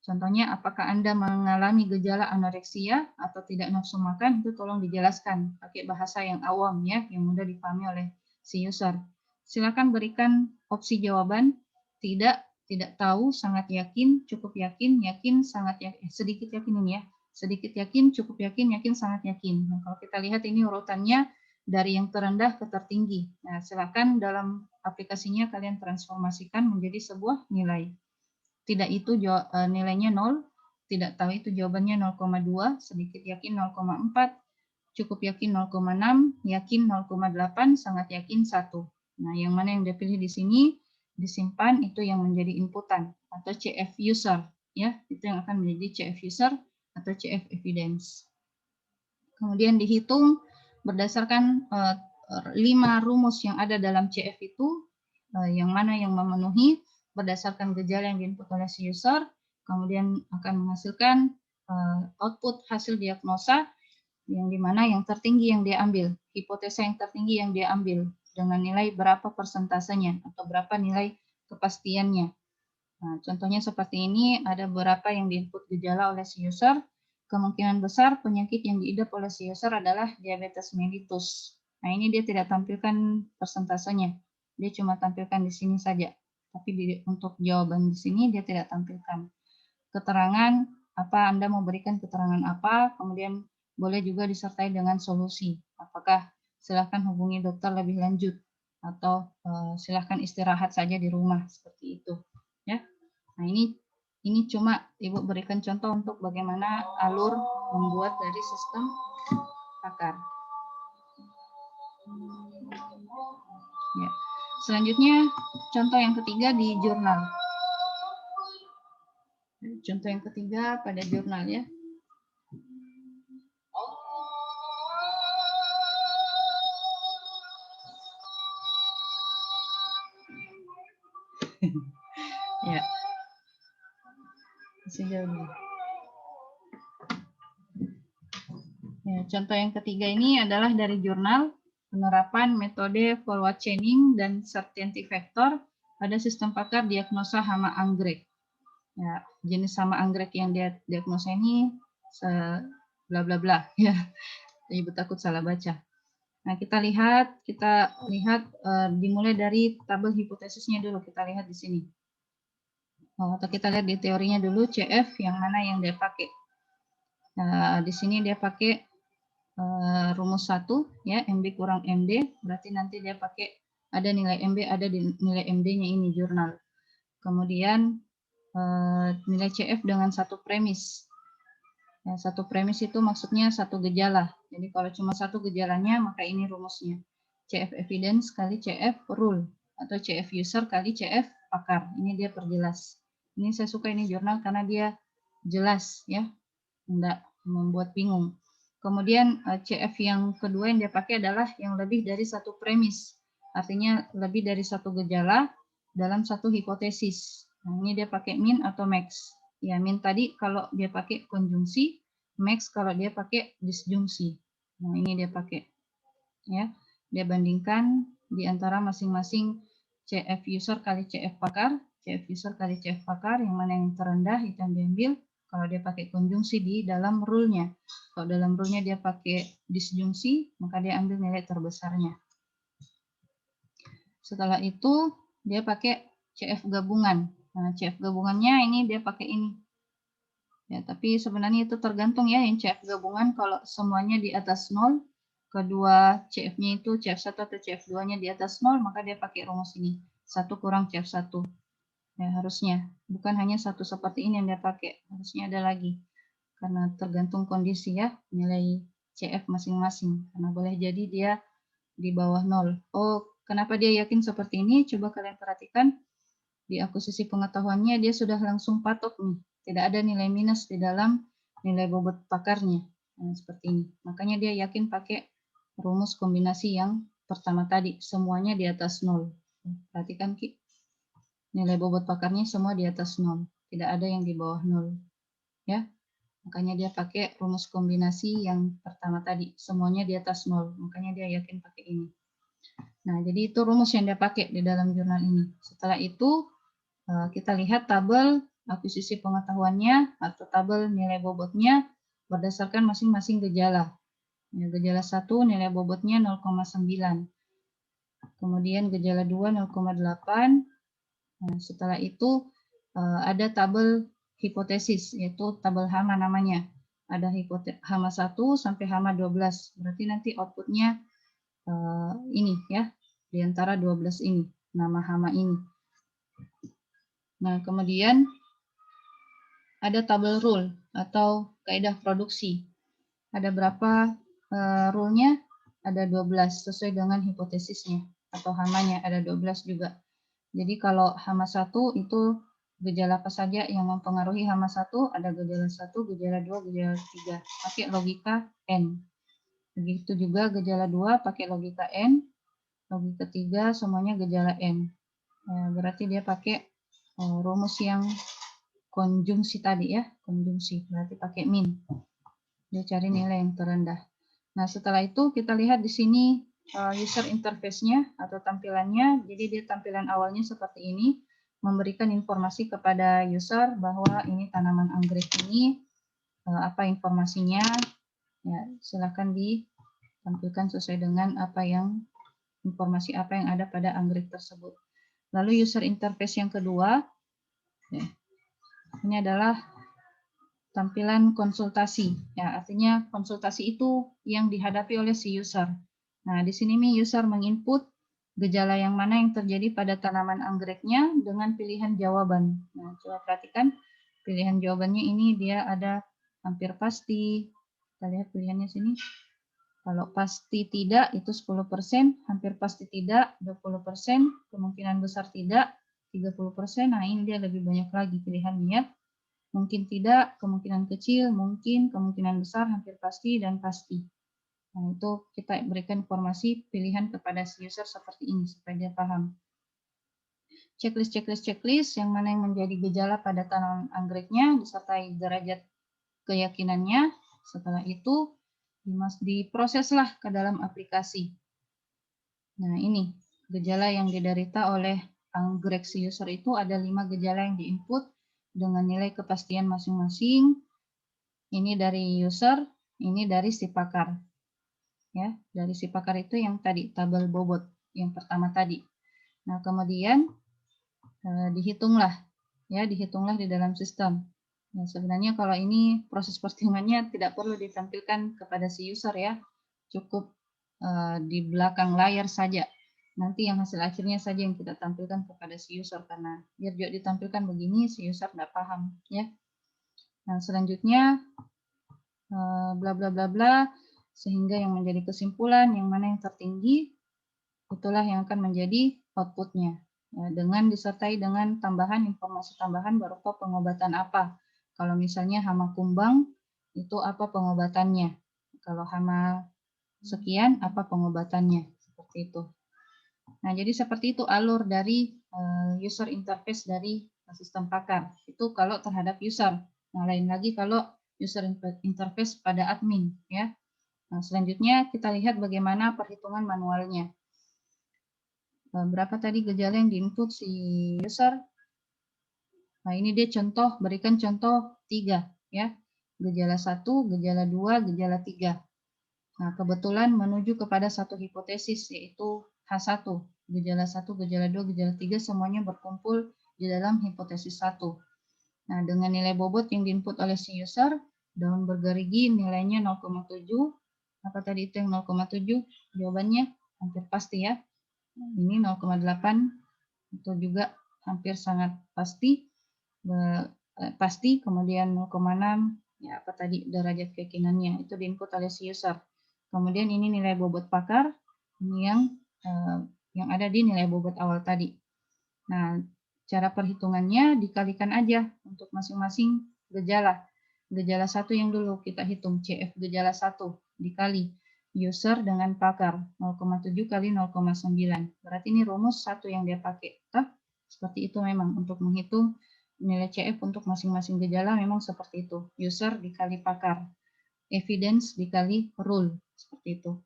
Contohnya, apakah Anda mengalami gejala anoreksia atau tidak nafsu makan? Itu tolong dijelaskan pakai bahasa yang awam ya, yang mudah dipahami oleh si user. Silakan berikan opsi jawaban tidak, tidak tahu, sangat yakin, cukup yakin, yakin, sangat yakin, sedikit yakin ini ya. Sedikit yakin, cukup yakin, yakin, sangat yakin. Nah, kalau kita lihat ini urutannya dari yang terendah ke tertinggi. Nah, silakan dalam aplikasinya kalian transformasikan menjadi sebuah nilai. Tidak itu nilainya 0, tidak tahu itu jawabannya 0,2, sedikit yakin 0,4, cukup yakin 0,6, yakin 0,8, sangat yakin 1. Nah, yang mana yang dipilih di sini disimpan itu yang menjadi inputan atau CF user, ya. Itu yang akan menjadi CF user atau CF evidence. Kemudian dihitung berdasarkan 5 rumus yang ada dalam CF itu, yang mana yang memenuhi berdasarkan gejala yang diinput oleh si user, kemudian akan menghasilkan output hasil diagnosa yang dimana yang tertinggi yang dia ambil, hipotesa yang tertinggi yang dia ambil dengan nilai berapa persentasenya atau berapa nilai kepastiannya. Nah, contohnya seperti ini, ada beberapa yang diinput gejala oleh si user. Kemungkinan besar penyakit yang diidap oleh si user adalah diabetes mellitus. Nah, ini dia tidak tampilkan persentasenya. Dia cuma tampilkan di sini saja. Tapi untuk jawaban di sini dia tidak tampilkan. Keterangan apa, Anda mau berikan keterangan apa, kemudian boleh juga disertai dengan solusi. Apakah silakan hubungi dokter lebih lanjut atau silakan istirahat saja di rumah, seperti itu. Ya. Nah, ini cuma Ibu berikan contoh untuk bagaimana alur membuat dari sistem pakar. Ya. Selanjutnya contoh yang ketiga di jurnal. Contoh yang ketiga pada jurnal ya. Ya. Ya, contoh yang ketiga ini adalah dari jurnal penerapan metode forward chaining dan certainty factor pada sistem pakar diagnosa hama anggrek. Ya, jenis hama anggrek yang dia diagnosa ini bla bla bla ya. Ibu takut salah baca. Nah, kita lihat dimulai dari tabel hipotesisnya dulu, kita lihat di sini. Atau kita lihat di teorinya dulu CF yang mana yang dia pakai. Nah, di sini dia pakai rumus 1 ya, MB kurang MD, berarti nanti dia pakai ada nilai MB, ada di nilai MD-nya ini jurnal. Kemudian nilai CF dengan satu premis. Ya, satu premis itu maksudnya satu gejala. Jadi kalau cuma satu gejalanya, maka ini rumusnya. CF evidence kali CF rule. Atau CF user kali CF pakar. Ini dia perjelas. Ini saya suka ini jurnal karena dia jelas ya. Enggak membuat bingung. Kemudian CF yang kedua yang dia pakai adalah yang lebih dari satu premis. Artinya lebih dari satu gejala dalam satu hipotesis. Nah, ini dia pakai min atau max. Ya, min tadi kalau dia pakai konjungsi, max kalau dia pakai disjungsi. Nah, ini dia pakai. Ya, dia bandingkan di antara masing-masing CF user kali CF pakar, CF user kali CF pakar, yang mana yang terendah itu yang diambil. Kalau dia pakai konjungsi di dalam rule-nya. Kalau dalam rule-nya dia pakai disjungsi, maka dia ambil nilai terbesarnya. Setelah itu dia pakai CF gabungan. Nah, CF gabungannya ini dia pakai ini. Ya, tapi sebenarnya itu tergantung ya, yang CF gabungan kalau semuanya di atas 0, kedua CF-nya itu CF1 atau CF2-nya di atas 0, maka dia pakai rumus ini. 1 kurang CF1. Ya, harusnya. Bukan hanya satu seperti ini yang dia pakai. Harusnya ada lagi. Karena tergantung kondisi ya, nilai CF masing-masing. Karena boleh jadi dia di bawah 0. Oh, kenapa dia yakin seperti ini? Coba kalian perhatikan. Di akuisisi pengetahuannya dia sudah langsung patok nih. Tidak ada nilai minus di dalam nilai bobot pakarnya. Nah, seperti ini. Makanya dia yakin pakai rumus kombinasi yang pertama tadi. Semuanya di atas 0. Perhatikan Ki. Nilai bobot pakarnya semua di atas 0. Tidak ada yang di bawah 0. Ya. Makanya dia pakai rumus kombinasi yang pertama tadi. Semuanya di atas 0. Makanya dia yakin pakai ini. Nah, jadi itu rumus yang dia pakai di dalam jurnal ini. Setelah itu kita lihat tabel akuisisi pengetahuannya atau tabel nilai bobotnya berdasarkan masing-masing gejala. Ya, gejala 1 nilai bobotnya 0,9. Kemudian gejala 2 0,8. Nah, setelah itu ada tabel hipotesis, yaitu tabel hama namanya. Ada hama 1 sampai hama 12. Berarti nanti outputnya ini ya, di antara 12 ini, nama hama ini. Nah, kemudian ada tabel rule atau kaidah produksi. Ada berapa rule-nya? Ada 12 sesuai dengan hipotesisnya atau hamanya ada 12 juga. Jadi kalau hama 1 itu gejala apa saja yang mempengaruhi hama 1? Ada gejala 1, gejala 2, gejala 3. Pakai logika N. Begitu juga gejala 2 pakai logika N. Logika 3 semuanya gejala N. Berarti dia pakai rumus yang konjungsi tadi ya, konjungsi. Berarti pakai min. Dia cari nilai yang terendah. Nah, setelah itu kita lihat di sini user interface-nya atau tampilannya. Jadi dia tampilan awalnya seperti ini, memberikan informasi kepada user bahwa ini tanaman anggrek ini, apa informasinya. Ya, silakan ditampilkan sesuai dengan informasi apa yang ada pada anggrek tersebut. Lalu user interface yang kedua, ya, ini adalah tampilan konsultasi. Ya, artinya konsultasi itu yang dihadapi oleh si user. Nah, di sini user menginput gejala yang mana yang terjadi pada tanaman anggreknya dengan pilihan jawaban. Nah, coba perhatikan pilihan jawabannya ini dia ada hampir pasti. Kita lihat pilihannya sini. Kalau pasti tidak itu 10%, hampir pasti tidak 20%, kemungkinan besar tidak 30%. Nah, ini dia lebih banyak lagi pilihannya ya. Mungkin tidak, kemungkinan kecil, mungkin, kemungkinan besar, hampir pasti, dan pasti. Nah, itu kita berikan informasi pilihan kepada si user seperti ini, supaya dia paham. Checklist yang mana yang menjadi gejala pada tanaman anggreknya, disertai derajat keyakinannya. Setelah itu, diproseslah ke dalam aplikasi. Nah, ini gejala yang diderita oleh anggrek si user itu ada 5 gejala yang diinput dengan nilai kepastian masing-masing. Ini dari user, ini dari si pakar. Ya, dari si pakar itu yang tadi tabel bobot yang pertama tadi. Nah, kemudian dihitunglah di dalam sistem. Nah, sebenarnya kalau ini proses perhitungannya tidak perlu ditampilkan kepada si user ya, cukup di belakang layar saja. Nanti yang hasil akhirnya saja yang kita tampilkan kepada si user, karena biar juga ditampilkan begini si user tidak paham ya. Nah, selanjutnya bla bla bla bla, sehingga yang menjadi kesimpulan yang mana yang tertinggi itulah yang akan menjadi outputnya, ya, dengan disertai dengan tambahan informasi tambahan berupa pengobatan apa. Kalau misalnya hama kumbang itu apa pengobatannya, kalau hama sekian apa pengobatannya, seperti itu. Nah, jadi seperti itu alur dari user interface dari sistem pakar. Itu kalau terhadap user. Nah, lain lagi kalau user interface pada admin ya. Nah, selanjutnya kita lihat bagaimana perhitungan manualnya. Berapa tadi gejala yang diinput si user? Nah, ini dia contoh, berikan contoh 3 ya. Gejala 1, gejala 2, gejala 3. Nah, kebetulan menuju kepada satu hipotesis yaitu H1. Gejala 1, gejala 2, gejala 3 semuanya berkumpul di dalam hipotesis 1. Nah, dengan nilai bobot yang diinput oleh si user, daun bergerigi nilainya 0,7. Apa tadi itu yang 0,7? Jawabannya hampir pasti ya. Ini 0,8 itu juga hampir sangat pasti. Kemudian 0,6 ya apa tadi derajat keyakinannya itu diinput oleh si user. Kemudian ini nilai bobot pakar, ini yang ada di nilai bobot awal tadi. Nah, cara perhitungannya dikalikan aja untuk masing-masing gejala. Gejala 1 yang dulu kita hitung CF gejala 1 dikali user dengan pakar 0,7 kali 0,9. Berarti ini rumus 1 yang dia pakai. Seperti itu memang untuk menghitung nilai CF untuk masing-masing gejala memang seperti itu. User dikali pakar. Evidence dikali rule. Seperti itu.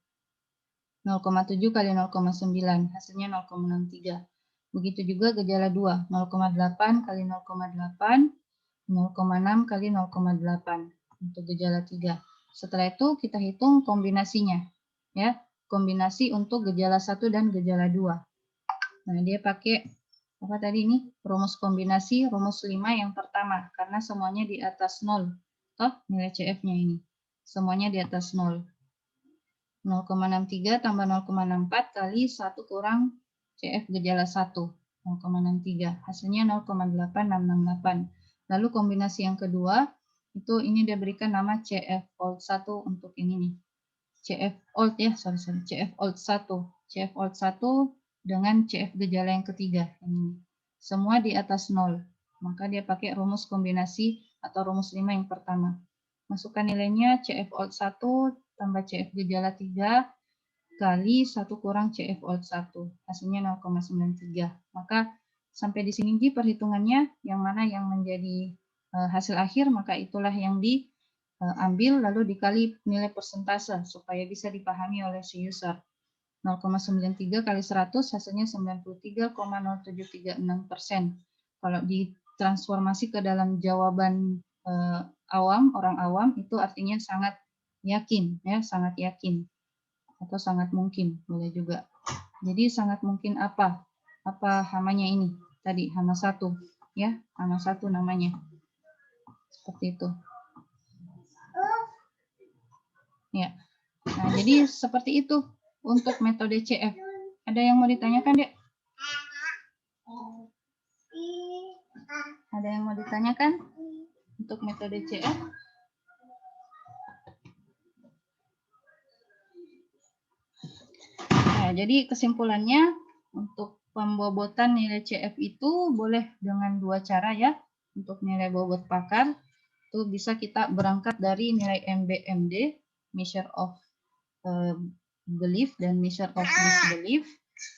0,7 kali 0,9. Hasilnya 0,63. Begitu juga gejala 2. 0,8 kali 0,8. 0,6 kali 0,8. Untuk gejala 3. Setelah itu kita hitung kombinasinya. Ya, kombinasi untuk gejala 1 dan gejala 2. Nah, dia pakai apa tadi ini? Rumus kombinasi, rumus 5 yang pertama. Karena semuanya di atas 0. Toh, nilai CF-nya ini. Semuanya di atas 0. 0,63 tambah 0,64 kali 1 kurang CF gejala 1. 0,63. Hasilnya 0,8668. Lalu kombinasi yang kedua, itu ini dia berikan nama CF old 1 untuk ini nih. CF old ya, CF old 1. CF old 1 dengan CF gejala yang ketiga. Ini. Semua di atas 0. Maka dia pakai rumus kombinasi atau rumus 5 yang pertama. Masukkan nilainya CF old 1 tambah CF gejala 3 kali 1 kurang CF old 1. Hasilnya 0,93. Maka sampai di sini perhitungannya yang mana yang menjadi hasil akhir, maka itulah yang diambil lalu dikali nilai persentase supaya bisa dipahami oleh si user. 0,93 kali 100 hasilnya 93,0736%. Kalau ditransformasi ke dalam jawaban orang awam itu artinya sangat yakin ya, sangat yakin atau sangat mungkin boleh juga. Jadi sangat mungkin apa hamanya ini tadi hama 1 ya, hama 1 namanya seperti itu ya. Nah, jadi seperti itu untuk metode CF. Ada yang mau ditanyakan, Dek? Ada yang mau ditanyakan untuk metode CF? Nah, jadi kesimpulannya untuk pembobotan nilai CF itu boleh dengan 2 cara ya. Untuk nilai bobot pakar itu bisa kita berangkat dari nilai MBMD, measure of belief dan measure of disbelief.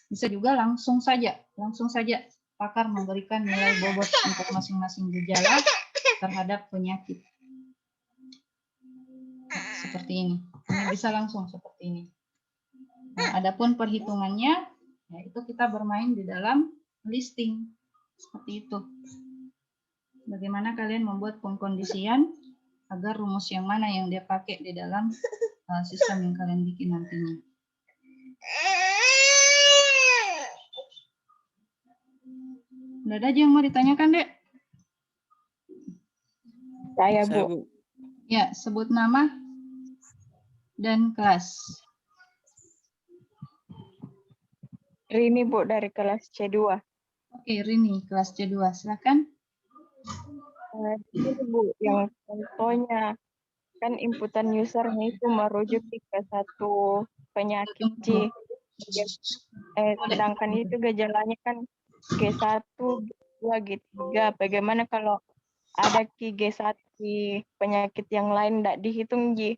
Bisa juga langsung saja pakar memberikan nilai bobot untuk masing-masing gejala terhadap penyakit. Seperti ini. Ini bisa langsung seperti ini. Nah, adapun perhitungannya, ya itu kita bermain di dalam listing. Seperti itu. Bagaimana kalian membuat pengkondisian agar rumus yang mana yang dia pakai di dalam sistem yang kalian bikin nantinya. Udah ada aja yang mau ditanyakan, Dek? Saya, Saya, Bu. Bu. Ya, sebut nama dan kelas. Rini, Bu, dari kelas C2. Oke, Rini, kelas C2. Silakan. Ini, Bu, yang contohnya kan inputan usernya itu merujuk ke satu penyakit C. Sedangkan itu gejalanya kan G1, G2, G3. Bagaimana kalau ada G1 di penyakit yang lain tidak dihitung, Ji?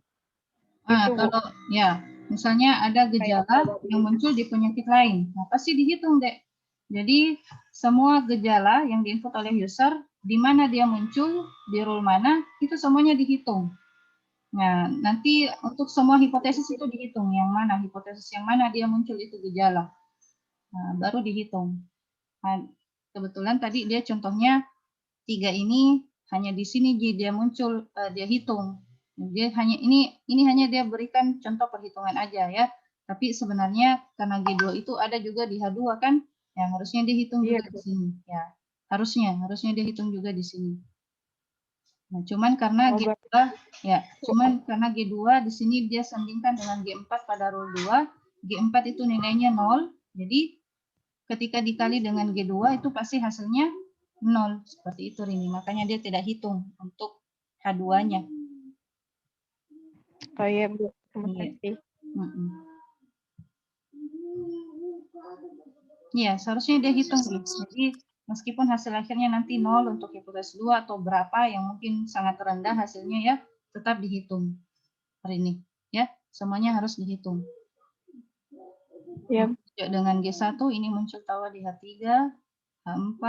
Itu, Bu. Kalau ya, misalnya ada gejala yang muncul di penyakit lain, nah pasti dihitung, Dek. Jadi semua gejala yang diinput oleh user, di mana dia muncul, di rule mana, itu semuanya dihitung. Nah, nanti untuk semua hipotesis itu dihitung, yang mana, hipotesis yang mana dia muncul itu gejala. Nah, baru dihitung. Nah, kebetulan tadi dia contohnya 3 ini hanya di sini dia muncul, dia hitung. Dia hanya ini hanya dia berikan contoh perhitungan aja ya. Tapi sebenarnya karena G2 itu ada juga di H2 kan, ya harusnya dihitung juga di sini. Ya, harusnya dihitung juga di sini. Nah, cuman karena G2 ya, karena G2 di sini dia sandingkan dengan G4 pada rule 2, G4 itu nilainya 0. Jadi ketika dikali dengan G2 itu pasti hasilnya 0. Seperti itu, Rini. Makanya dia tidak hitung untuk H2-nya. Oh iya, Bu. Terima Iya. kasih. Iya, seharusnya dia hitung. Jadi meskipun hasil akhirnya nanti 0 untuk hipotesis 2 atau berapa yang mungkin sangat rendah hasilnya ya, tetap dihitung hari ini. Ya, semuanya harus dihitung. Ya. Dengan G1 ini muncul tawa di H3, H4,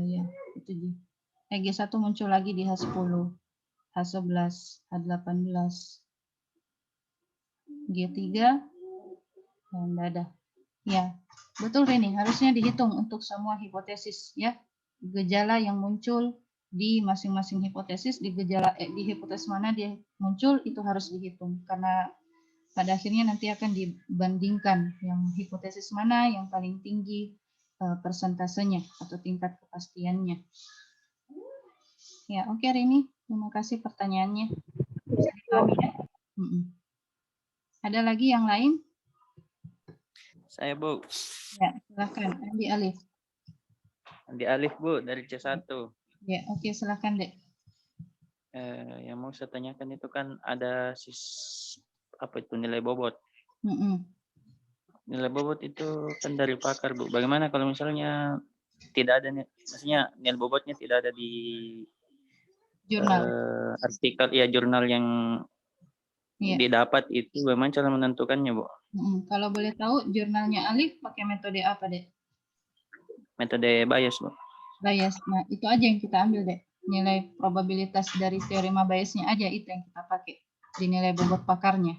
ya, itu G1 muncul lagi di H10, H11, H18, G3, dan ada. Ya, betul Rini, harusnya dihitung untuk semua hipotesis ya. Gejala yang muncul di masing-masing hipotesis, di hipotesis mana dia muncul itu harus dihitung karena pada akhirnya nanti akan dibandingkan yang hipotesis mana yang paling tinggi persentasenya atau tingkat kepastiannya. Ya, oke Rini, terima kasih pertanyaannya. Bisa dipahami ya? Ada lagi yang lain? Saya, Bu. Ya, silakan. Andi Alif. Andi Alif, Bu, dari C1. Ya, oke, silakan, Dek. Yang mau saya tanyakan itu kan ada nilai bobot. Nilai bobot itu kan dari pakar, Bu. Bagaimana kalau misalnya tidak ada, maksudnya nilai bobotnya tidak ada di Jurnal. artikel, ya jurnal yang didapat itu, bagaimana cara menentukannya, Bu? Kalau boleh tahu, jurnalnya Alif pakai metode apa, Dek? Metode Bayes, Bu. Bayes. Nah, itu aja yang kita ambil, Dek. Nilai probabilitas dari teorema Bayesnya aja itu yang kita pakai di nilai bobot pakarnya.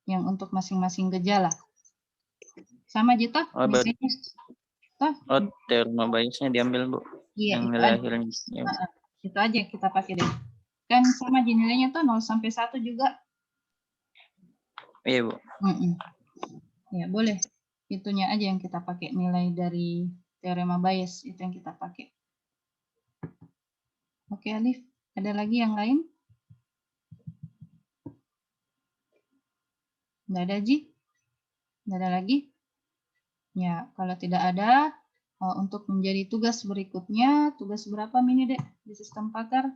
Yang untuk masing-masing gejala. Sama Jita? Teorema Bayesnya diambil, Bu. Iya, yang itu nilai aja. akhirnya. Itu aja yang kita pakai, Dek. Kan sama di nilainya tuh 0 sampai 1 juga. Iya, Bu. Ya, boleh. Itunya aja yang kita pakai, nilai dari teorema Bayes itu yang kita pakai. Oke, Alif. Ada lagi yang lain? Nggak ada, Ji? Nggak ada lagi? Ya, kalau tidak ada, untuk menjadi tugas berikutnya, tugas berapa ini, Dek, di sistem pakar?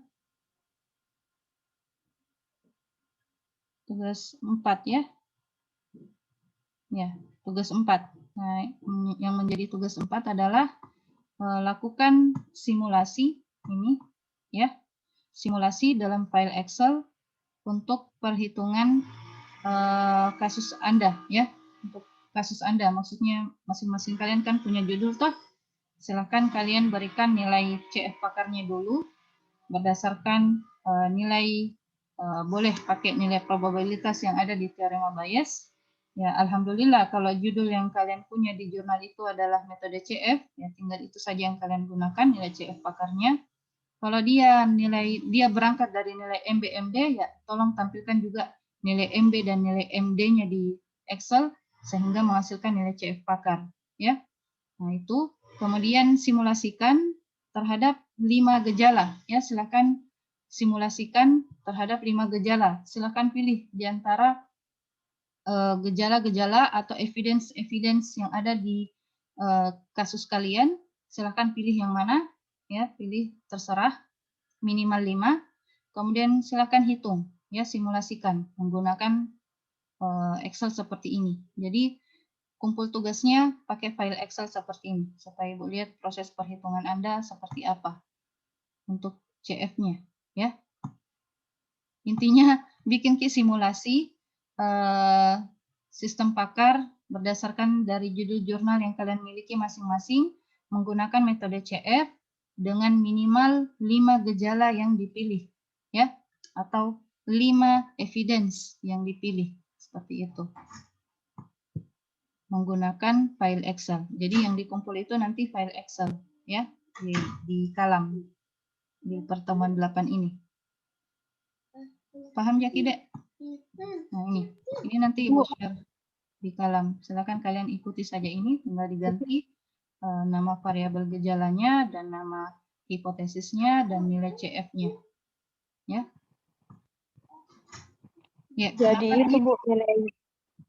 Tugas 4 ya? Ya, tugas 4. Nah, yang menjadi tugas 4 adalah lakukan simulasi ini, ya. Simulasi dalam file Excel untuk perhitungan kasus Anda, ya. Untuk kasus Anda, maksudnya masing-masing kalian kan punya judul toh. Silakan kalian berikan nilai CF pakarnya dulu berdasarkan nilai, boleh pakai nilai probabilitas yang ada di teorema Bayes. Ya, alhamdulillah kalau judul yang kalian punya di jurnal itu adalah metode CF, ya tinggal itu saja yang kalian gunakan nilai CF pakarnya. Kalau dia berangkat dari nilai MB MD, ya tolong tampilkan juga nilai MB dan nilai MD-nya di Excel sehingga menghasilkan nilai CF pakar, ya. Nah, itu kemudian simulasikan terhadap 5 gejala. Ya, silakan simulasikan terhadap 5 gejala. Silakan pilih di antara gejala-gejala atau evidence yang ada di kasus kalian. Silakan pilih yang mana. Ya, pilih terserah minimal 5. Kemudian silakan hitung, ya, simulasikan menggunakan Excel seperti ini. Jadi kumpul tugasnya pakai file Excel seperti ini supaya Ibu lihat proses perhitungan Anda seperti apa untuk CF-nya, ya. Intinya bikin simulasi sistem Pakar berdasarkan dari judul jurnal yang kalian miliki masing-masing menggunakan metode CF dengan minimal 5 gejala yang dipilih, ya, atau 5 evidence yang dipilih. Seperti itu. Menggunakan file Excel. Jadi yang dikumpul itu nanti file Excel, ya, di kalam di pertemuan 8 ini. Paham ya, Kidek? Nah, ini nanti Ibu share di kalam. Silakan kalian ikuti saja ini, tinggal diganti nama variabel gejalanya dan nama hipotesisnya dan nilai CF-nya. Ya. Ya, Jadi itu Bu,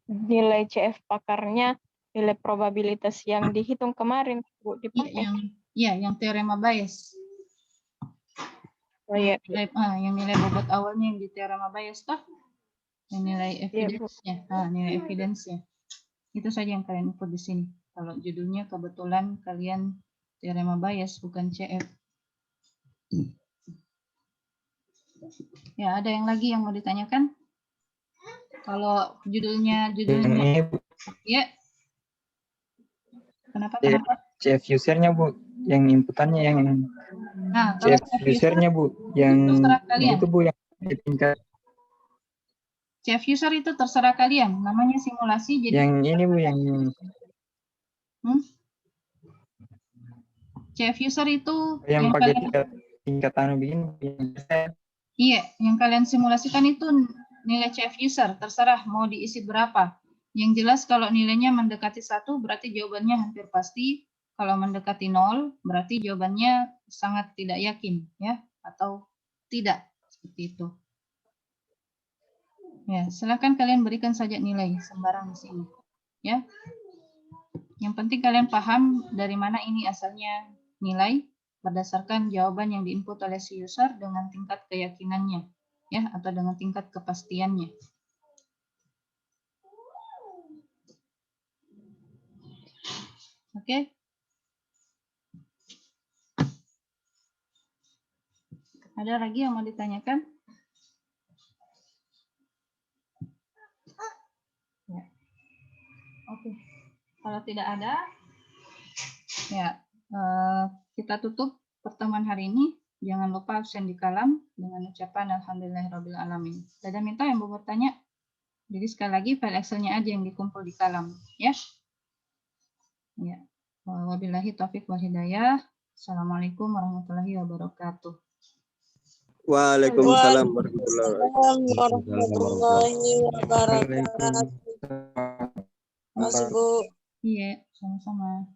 nilai CF pakarnya, nilai probabilitas yang dihitung kemarin Bu dipakai. yang teorema Bayes. Oh iya. Yang nilai bobot awalnya yang di teorema Bayes toh. Yang nilai evidence-nya. Nilai evidence-nya. Itu saja yang kalian ikut di sini. Kalau judulnya kebetulan kalian teorema Bayes bukan CF. Ya, ada yang lagi yang mau ditanyakan? Kalau judulnya ya. Kenapa? CF usernya Bu, yang inputannya yang kalau CF usernya Bu, yang itu Bu yang di tingkat. CF user itu terserah kalian, namanya simulasi. Jadi yang ini Bu, yang CF user itu yang pakai tingkat begini. Iya, yang kalian simulasikan itu nilai CF user, terserah mau diisi berapa. Yang jelas kalau nilainya mendekati 1 berarti jawabannya hampir pasti. Kalau mendekati 0 berarti jawabannya sangat tidak yakin, ya, atau tidak, seperti itu. Ya, silakan kalian berikan saja nilai sembarang di sini, ya. Yang penting kalian paham dari mana ini asalnya nilai berdasarkan jawaban yang diinput oleh si user dengan tingkat keyakinannya, ya, atau dengan tingkat kepastiannya. Oke. Ada lagi yang mau ditanyakan? Ya. Oke. Kalau tidak ada, ya, kita tutup pertemuan hari ini. Jangan lupa absen di kalam dengan ucapan alhamdulillahirabbil alamin. Ada minta yang mau bertanya? Jadi sekali lagi file Excel-nya aja yang dikumpul di kalam, ya. Ya. Wabillahi taufiq wal hidayah. Assalamualaikum warahmatullahi wabarakatuh. Waalaikumsalam warahmatullahi wabarakatuh. Masih Bu. Iya, sama-sama.